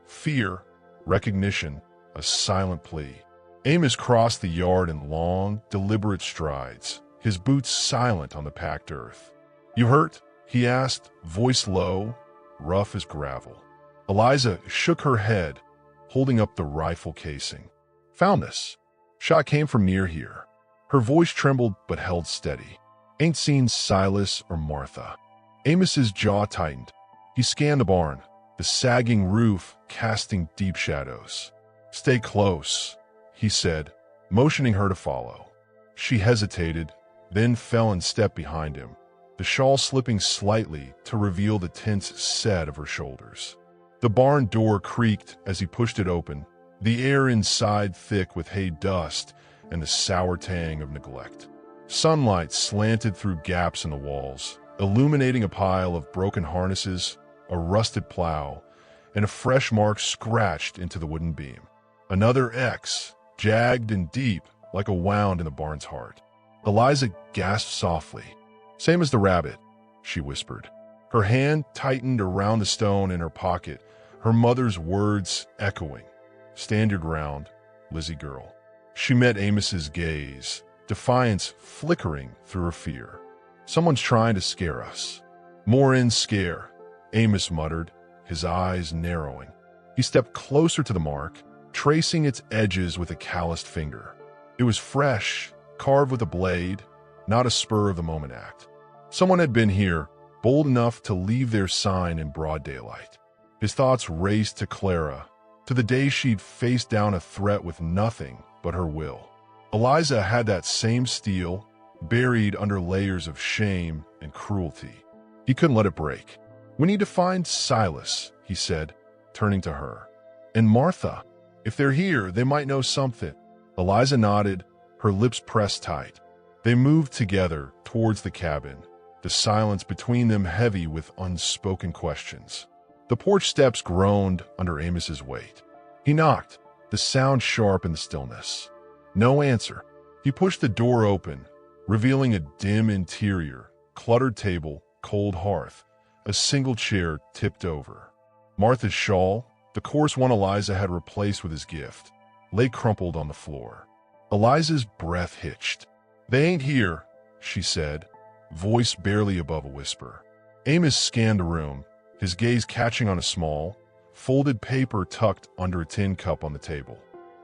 A: Fear, recognition, a silent plea. Amos crossed the yard in long, deliberate strides, his boots silent on the packed earth. "You hurt?" he asked, voice low, rough as gravel. Eliza shook her head, holding up the rifle casing. "Found this. Shot came from near here." Her voice trembled but held steady. "Ain't seen Silas or Martha." Amos's jaw tightened. He scanned the barn, the sagging roof casting deep shadows. "Stay close," he said, motioning her to follow. She hesitated, then fell in step behind him, the shawl slipping slightly to reveal the tense set of her shoulders. The barn door creaked as he pushed it open, the air inside thick with hay dust and the sour tang of neglect. Sunlight slanted through gaps in the walls, illuminating a pile of broken harnesses, a rusted plow, and a fresh mark scratched into the wooden beam. Another X, jagged and deep like a wound in the barn's heart. Eliza gasped softly. "Same as the rabbit," she whispered. Her hand tightened around the stone in her pocket, her mother's words echoing. "Stand your ground, Lizzie girl." She met Amos's gaze, defiance flickering through her fear. "Someone's trying to scare us." "More in scare," Amos muttered, his eyes narrowing. He stepped closer to the mark, tracing its edges with a calloused finger. It was fresh, carved with a blade, not a spur-of-the-moment act. Someone had been here, bold enough to leave their sign in broad daylight. His thoughts raced to Clara, to the day she'd faced down a threat with nothing but her will. Eliza had that same steel, buried under layers of shame and cruelty. He couldn't let it break. "We need to find Silas," he said, turning to her. "And Martha. If they're here, they might know something." Eliza nodded, her lips pressed tight. They moved together towards the cabin, the silence between them heavy with unspoken questions. The porch steps groaned under Amos's weight. He knocked, the sound sharp in the stillness. No answer. He pushed the door open, revealing a dim interior, cluttered table, cold hearth, a single chair tipped over. Martha's shawl, the coarse one Eliza had replaced with his gift, lay crumpled on the floor. Eliza's breath hitched. "They ain't here," she said, voice barely above a whisper. Amos scanned the room, his gaze catching on a small, folded paper tucked under a tin cup on the table.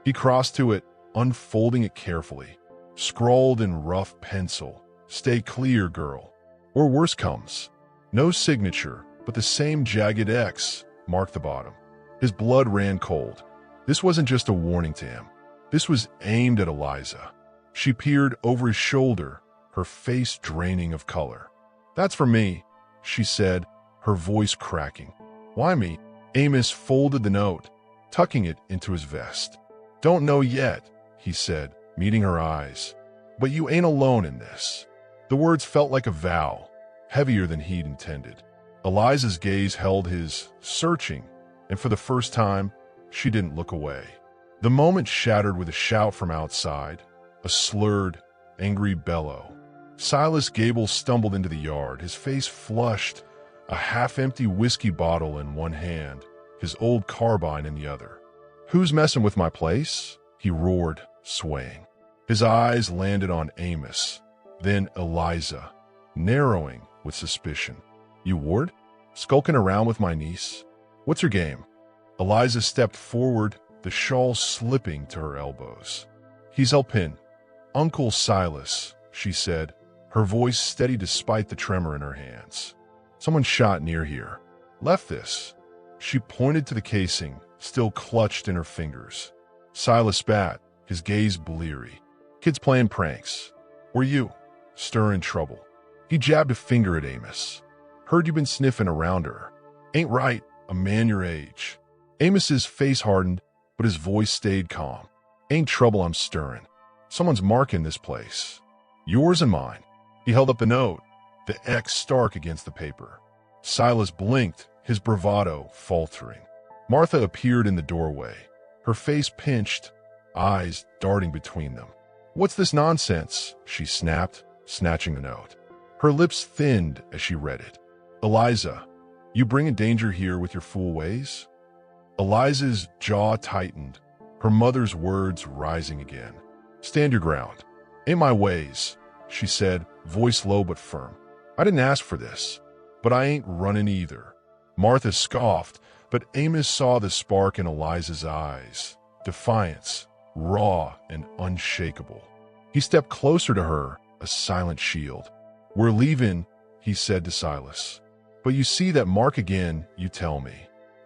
A: He crossed to it, unfolding it carefully. Scrawled in rough pencil, "Stay clear, girl, or worse comes." No signature, but the same jagged X marked the bottom. His blood ran cold. This wasn't just a warning to him. This was aimed at Eliza. She peered over his shoulder, her face draining of color. "That's for me," she said, her voice cracking. "Why me?" Amos folded the note, tucking it into his vest. "Don't know yet," he said, meeting her eyes. "But you ain't alone in this." The words felt like a vow, heavier than he'd intended. Eliza's gaze held his, searching, and for the first time, she didn't look away. The moment shattered with a shout from outside, a slurred, angry bellow. Silas Gable stumbled into the yard, his face flushed, a half-empty whiskey bottle in one hand, his old carbine in the other. "Who's messing with my place?" he roared, swaying. His eyes landed on Amos, then Eliza, narrowing with suspicion. "You Ward? Skulking around with my niece? What's her game?" Eliza stepped forward, the shawl slipping to her elbows. "He's helping. Uncle Silas," she said, her voice steady despite the tremor in her hands. "Someone shot near here. Left this." She pointed to the casing, still clutched in her fingers. Silas spat, his gaze bleary. "Kids playing pranks. Or you, stirring trouble." He jabbed a finger at Amos. "Heard you been sniffing around her. Ain't right, a man your age." Amos's face hardened, but his voice stayed calm. "Ain't trouble I'm stirring. Someone's marking this place. Yours and mine." He held up the note, the X stark against the paper. Silas blinked, his bravado faltering. Martha appeared in the doorway, her face pinched, eyes darting between them. "What's this nonsense?" she snapped, snatching the note. Her lips thinned as she read it. "Eliza, you bringing danger here with your fool ways?" Eliza's jaw tightened, her mother's words rising again. "Stand your ground. Ain't my ways," she said, voice low but firm. "I didn't ask for this, but I ain't running either." Martha scoffed, but Amos saw the spark in Eliza's eyes. Defiance, raw and unshakable. He stepped closer to her, a silent shield. "We're leaving," he said to Silas. "But you see that mark again, you tell me.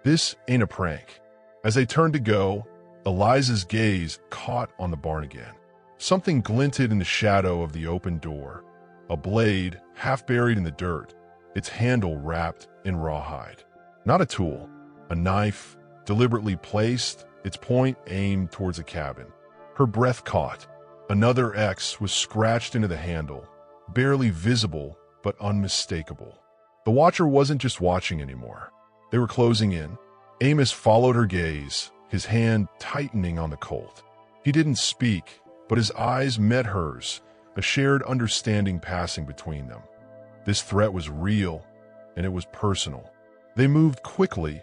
A: This ain't a prank." As they turned to go, Eliza's gaze caught on the barn again. Something glinted in the shadow of the open door. A blade, half buried in the dirt, its handle wrapped in rawhide. Not a tool, a knife, deliberately placed, its point aimed towards a cabin. Her breath caught. Another X was scratched into the handle, barely visible but unmistakable. The watcher wasn't just watching anymore. They were closing in. Amos followed her gaze, his hand tightening on the Colt. He didn't speak, but his eyes met hers, a shared understanding passing between them. This threat was real, and it was personal. They moved quickly,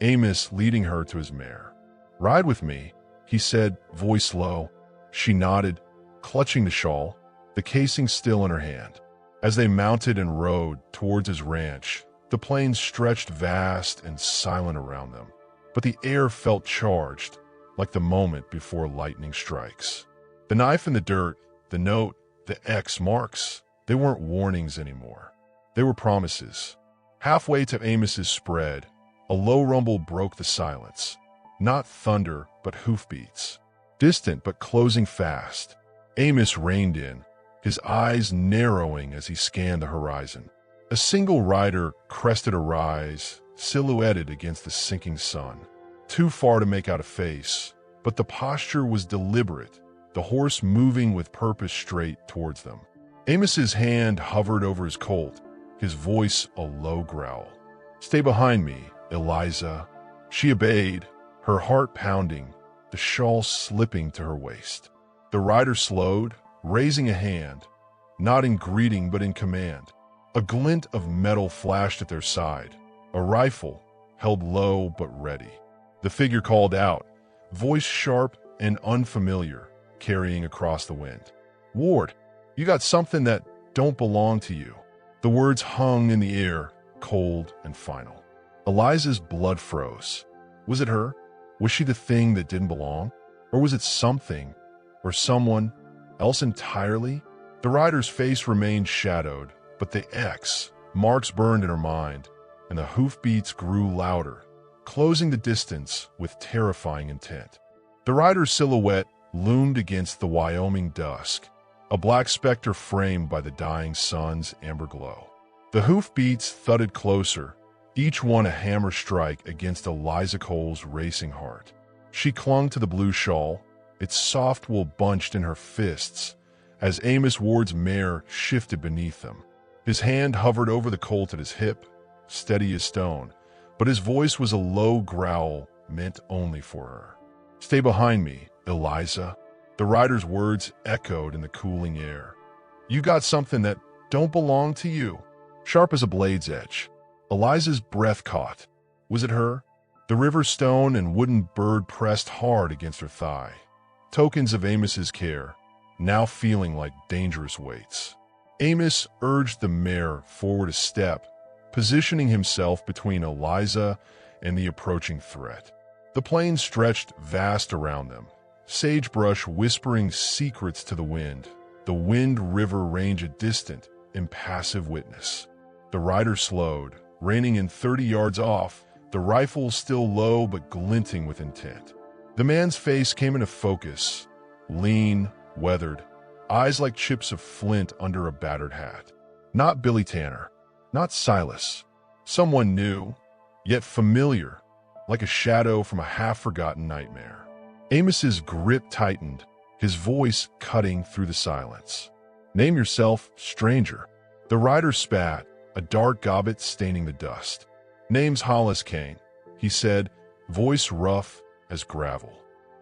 A: Amos leading her to his mare. "Ride with me," he said, voice low. She nodded, clutching the shawl, the casing still in her hand. As they mounted and rode towards his ranch, the plains stretched vast and silent around them. But the air felt charged, like the moment before lightning strikes. The knife in the dirt, the note, the X marks, they weren't warnings anymore. They were promises. Halfway to Amos's spread, a low rumble broke the silence. Not thunder, but hoofbeats. Distant but closing fast. Amos reined in, his eyes narrowing as he scanned the horizon. A single rider crested a rise, silhouetted against the sinking sun. Too far to make out a face, but the posture was deliberate, the horse moving with purpose straight towards them. Amos's hand hovered over his colt, his voice a low growl. "Stay behind me, Eliza." She obeyed, her heart pounding, the shawl slipping to her waist. The rider slowed, raising a hand, not in greeting but in command. A glint of metal flashed at their side, a rifle, held low but ready. The figure called out, voice sharp and unfamiliar, carrying across the wind. "Ward, you got something that don't belong to you." The words hung in the air, cold and final. Eliza's blood froze. Was it her? Was she the thing that didn't belong? Or was it something, or someone else entirely? The rider's face remained shadowed, but the X marks burned in her mind, and the hoofbeats grew louder, closing the distance with terrifying intent. The rider's silhouette loomed against the Wyoming dusk, a black specter framed by the dying sun's amber glow. The hoofbeats thudded closer, each one a hammer strike against Eliza Cole's racing heart. She clung to the blue shawl, its soft wool bunched in her fists, as Amos Ward's mare shifted beneath them. His hand hovered over the colt at his hip, steady as stone, but his voice was a low growl meant only for her. "Stay behind me, Eliza." The rider's words echoed in the cooling air. "You got something that don't belong to you." Sharp as a blade's edge, Eliza's breath caught. Was it her? The river stone and wooden bird pressed hard against her thigh. Tokens of Amos's care, now feeling like dangerous weights. Amos urged the mare forward a step, positioning himself between Eliza and the approaching threat. The plain stretched vast around them, sagebrush whispering secrets to the Wind River range a distant, impassive witness. The rider slowed, reining in 30 yards off, the rifle still low but glinting with intent. The man's face came into focus, lean, weathered, eyes like chips of flint under a battered hat. Not Billy Tanner, not Silas. Someone new, yet familiar, like a shadow from a half-forgotten nightmare. Amos's grip tightened, his voice cutting through the silence. "Name yourself, stranger." The rider spat, a dark gobbet staining the dust. "Name's Hollis Kane," he said, voice rough as gravel.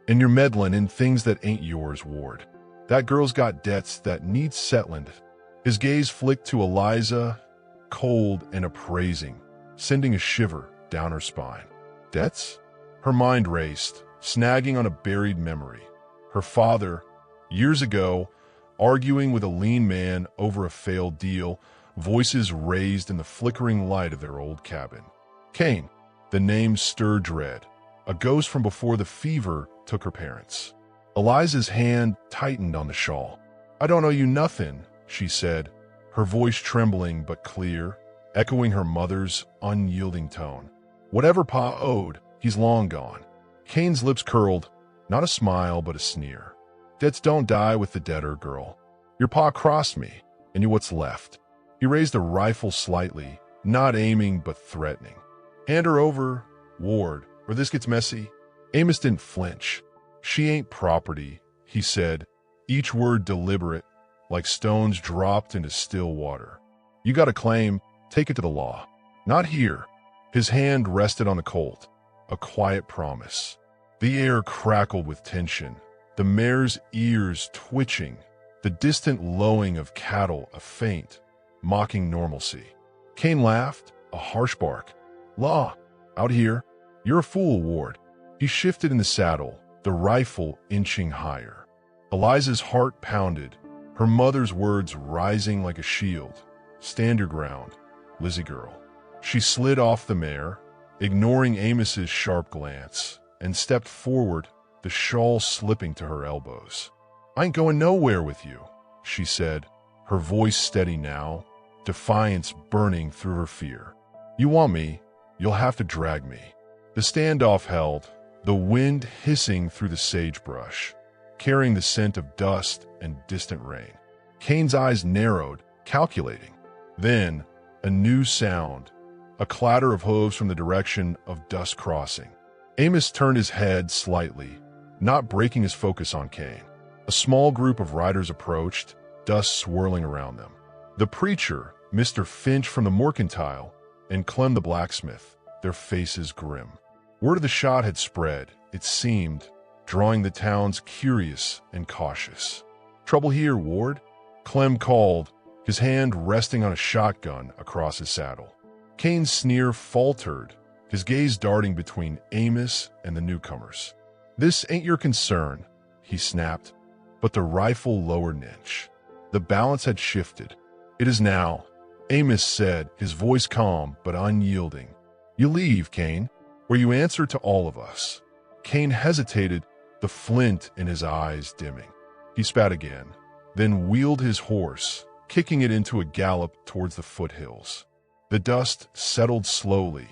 A: "And you're meddling in things that ain't yours, Ward. That girl's got debts that need settling." His gaze flicked to Eliza, cold and appraising, sending a shiver down her spine. Debts? Her mind raced, snagging on a buried memory. Her father, years ago, arguing with a lean man over a failed deal, voices raised in the flickering light of their old cabin. Kane, the name stirred dread, a ghost from before the fever took her parents. Eliza's hand tightened on the shawl. "I don't owe you nothing," she said, her voice trembling but clear, echoing her mother's unyielding tone. "Whatever Pa owed, he's long gone." Kane's lips curled, not a smile but a sneer. "Debts don't die with the debtor, girl. Your pa crossed me, and you what's left." He raised a rifle slightly, not aiming but threatening. "Hand her over, Ward, or this gets messy." Amos didn't flinch. "She ain't property," he said, each word deliberate, like stones dropped into still water. "You got a claim, take it to the law. Not here." His hand rested on the colt, a quiet promise. The air crackled with tension, the mare's ears twitching, the distant lowing of cattle a faint, mocking normalcy. Kane laughed, a harsh bark. "Law, out here, you're a fool, Ward." He shifted in the saddle, the rifle inching higher. Eliza's heart pounded, her mother's words rising like a shield. "Stand your ground, Lizzie girl." She slid off the mare, ignoring Amos's sharp glance, and stepped forward, the the shawl slipping to her elbows. "I ain't going nowhere with you," she said, her voice steady now, defiance burning through her fear. "You want me, you'll have to drag me." The standoff held, the wind hissing through the sagebrush, carrying the scent of dust and distant rain. Kane's eyes narrowed, calculating. Then, a new sound, a clatter of hooves from the direction of Dust Crossing. Amos turned his head slightly, not breaking his focus on Kane. A small group of riders approached, dust swirling around them. The preacher, Mr. Finch from the Mercantile, and Clem the blacksmith, their faces grim. Word of the shot had spread, it seemed, drawing the towns curious and cautious. "Trouble here, Ward," Clem called, his hand resting on a shotgun across his saddle. Kane's sneer faltered, his gaze darting between Amos and the newcomers. "This ain't your concern," he snapped, but the rifle lowered an inch. The balance had shifted. "It is now," Amos said, his voice calm but unyielding. "You leave, Kane, or you answer to all of us." Kane hesitated, the flint in his eyes dimming. He spat again, then wheeled his horse, kicking it into a gallop towards the foothills. The dust settled slowly,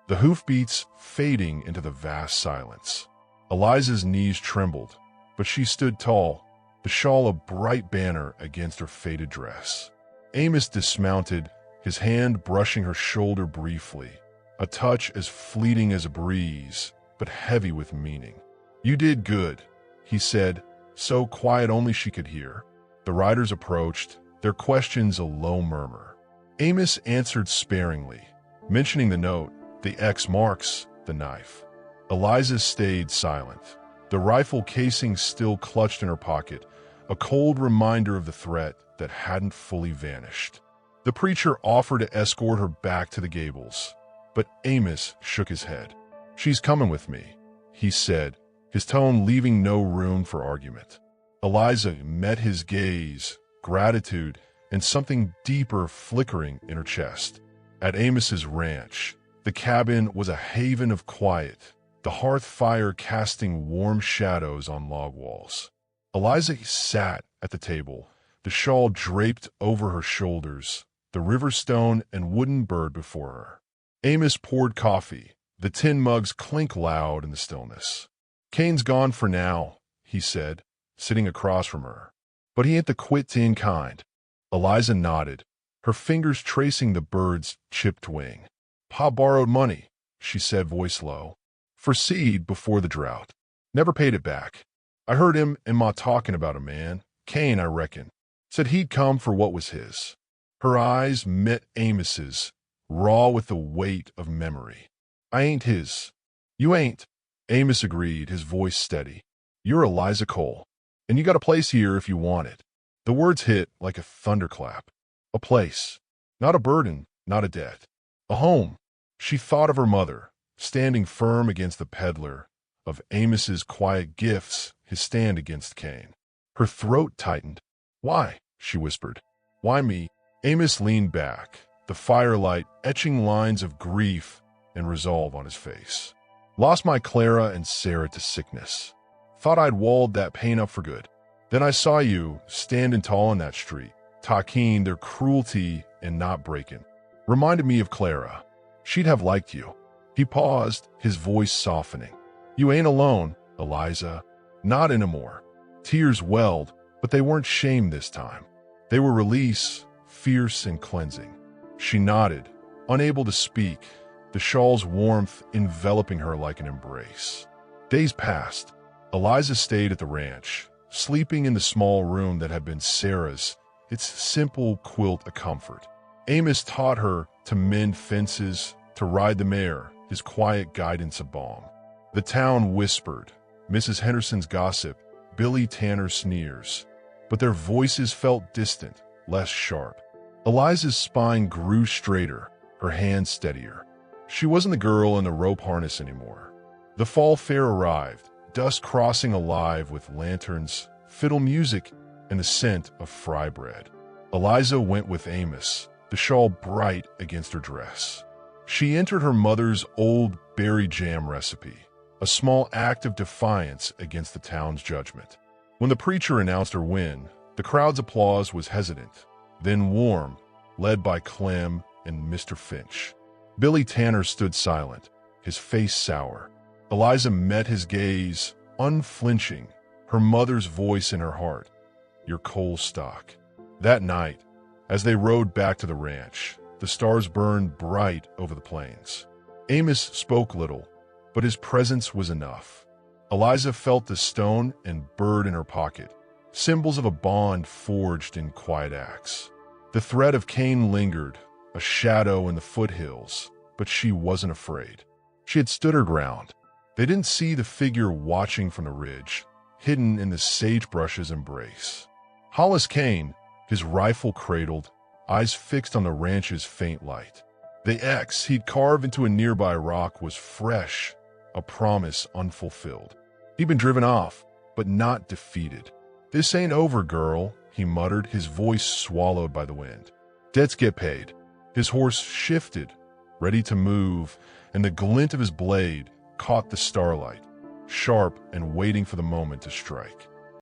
A: the hoofbeats fading into the vast silence. Eliza's knees trembled, but she stood tall, the shawl a bright banner against her faded dress. Amos dismounted, his hand brushing her shoulder briefly, a touch as fleeting as a breeze, but heavy with meaning. "You did good," he said, so quiet only she could hear. The riders approached, their questions a low murmur. Amos answered sparingly, mentioning the note, the X marks the knife. Eliza stayed silent, the rifle casing still clutched in her pocket, a cold reminder of the threat that hadn't fully vanished. The preacher offered to escort her back to the gables, but Amos shook his head. "She's coming with me," he said, his tone leaving no room for argument. Eliza met his gaze, gratitude, and something deeper flickering in her chest. At Amos's ranch, the cabin was a haven of quiet, the hearth fire casting warm shadows on log walls. Eliza sat at the table, the shawl draped over her shoulders, the river stone and wooden bird before her. Amos poured coffee, the tin mugs clink loud in the stillness. "Kane's gone for now," he said, sitting across from her. "But he ain't the quit-in kind." Eliza nodded, her fingers tracing the bird's chipped wing. "Pa borrowed money," she said, voice low, "for seed before the drought. Never paid it back. I heard him and Ma talking about a man, Kane, I reckon. Said he'd come for what was his." Her eyes met Amos's, raw with the weight of memory. "I ain't his." "You ain't," Amos agreed, his voice steady. "You're Eliza Cole, and you got a place here if you want it." The words hit like a thunderclap. A place. Not a burden, not a debt. A home. She thought of her mother, standing firm against the peddler, of Amos's quiet gifts, his stand against Kane. Her throat tightened. "Why?" she whispered. "Why me?" Amos leaned back, the firelight etching lines of grief and resolve on his face. "Lost my Clara and Sarah to sickness. Thought I'd walled that pain up for good. Then I saw you, standing tall in that street, talking their cruelty and not breaking. Reminded me of Clara. She'd have liked you." He paused, his voice softening. "You ain't alone, Eliza. Not anymore." Tears welled, but they weren't shame this time. They were release, fierce and cleansing. She nodded, unable to speak, the shawl's warmth enveloping her like an embrace. Days passed. Eliza stayed at the ranch, sleeping in the small room that had been Sarah's, its simple quilt a comfort. Amos taught her to mend fences, to ride the mare, his quiet guidance a balm. The town whispered, Mrs. Henderson's gossip, Billy Tanner's sneers, but their voices felt distant, less sharp. Eliza's spine grew straighter, her hands steadier. She wasn't the girl in the rope harness anymore. The fall fair arrived, Dust Crossing alive with lanterns, fiddle music, and the scent of fry bread. Eliza went with Amos, the shawl bright against her dress. She entered her mother's old berry jam recipe, a small act of defiance against the town's judgment. When the preacher announced her win, the crowd's applause was hesitant, then warm, led by Clem and Mr. Finch. Billy Tanner stood silent, his face sour. Eliza met his gaze, unflinching, her mother's voice in her heart. "You're coal stock." That night, as they rode back to the ranch, the stars burned bright over the plains. Amos spoke little, but his presence was enough. Eliza felt the stone and bird in her pocket, symbols of a bond forged in quiet acts. The threat of Cain lingered, a shadow in the foothills, but she wasn't afraid. She had stood her ground. They didn't see the figure watching from the ridge, hidden in the sagebrush's embrace. Hollis Cain, his rifle cradled, eyes fixed on the ranch's faint light. The X he'd carved into a nearby rock was fresh, a promise unfulfilled. He'd been driven off, but not defeated. "This ain't over, girl," he muttered, his voice swallowed by the wind. "Debts get paid." His horse shifted, ready to move, and the glint of his blade caught the starlight, sharp and waiting for the moment to strike.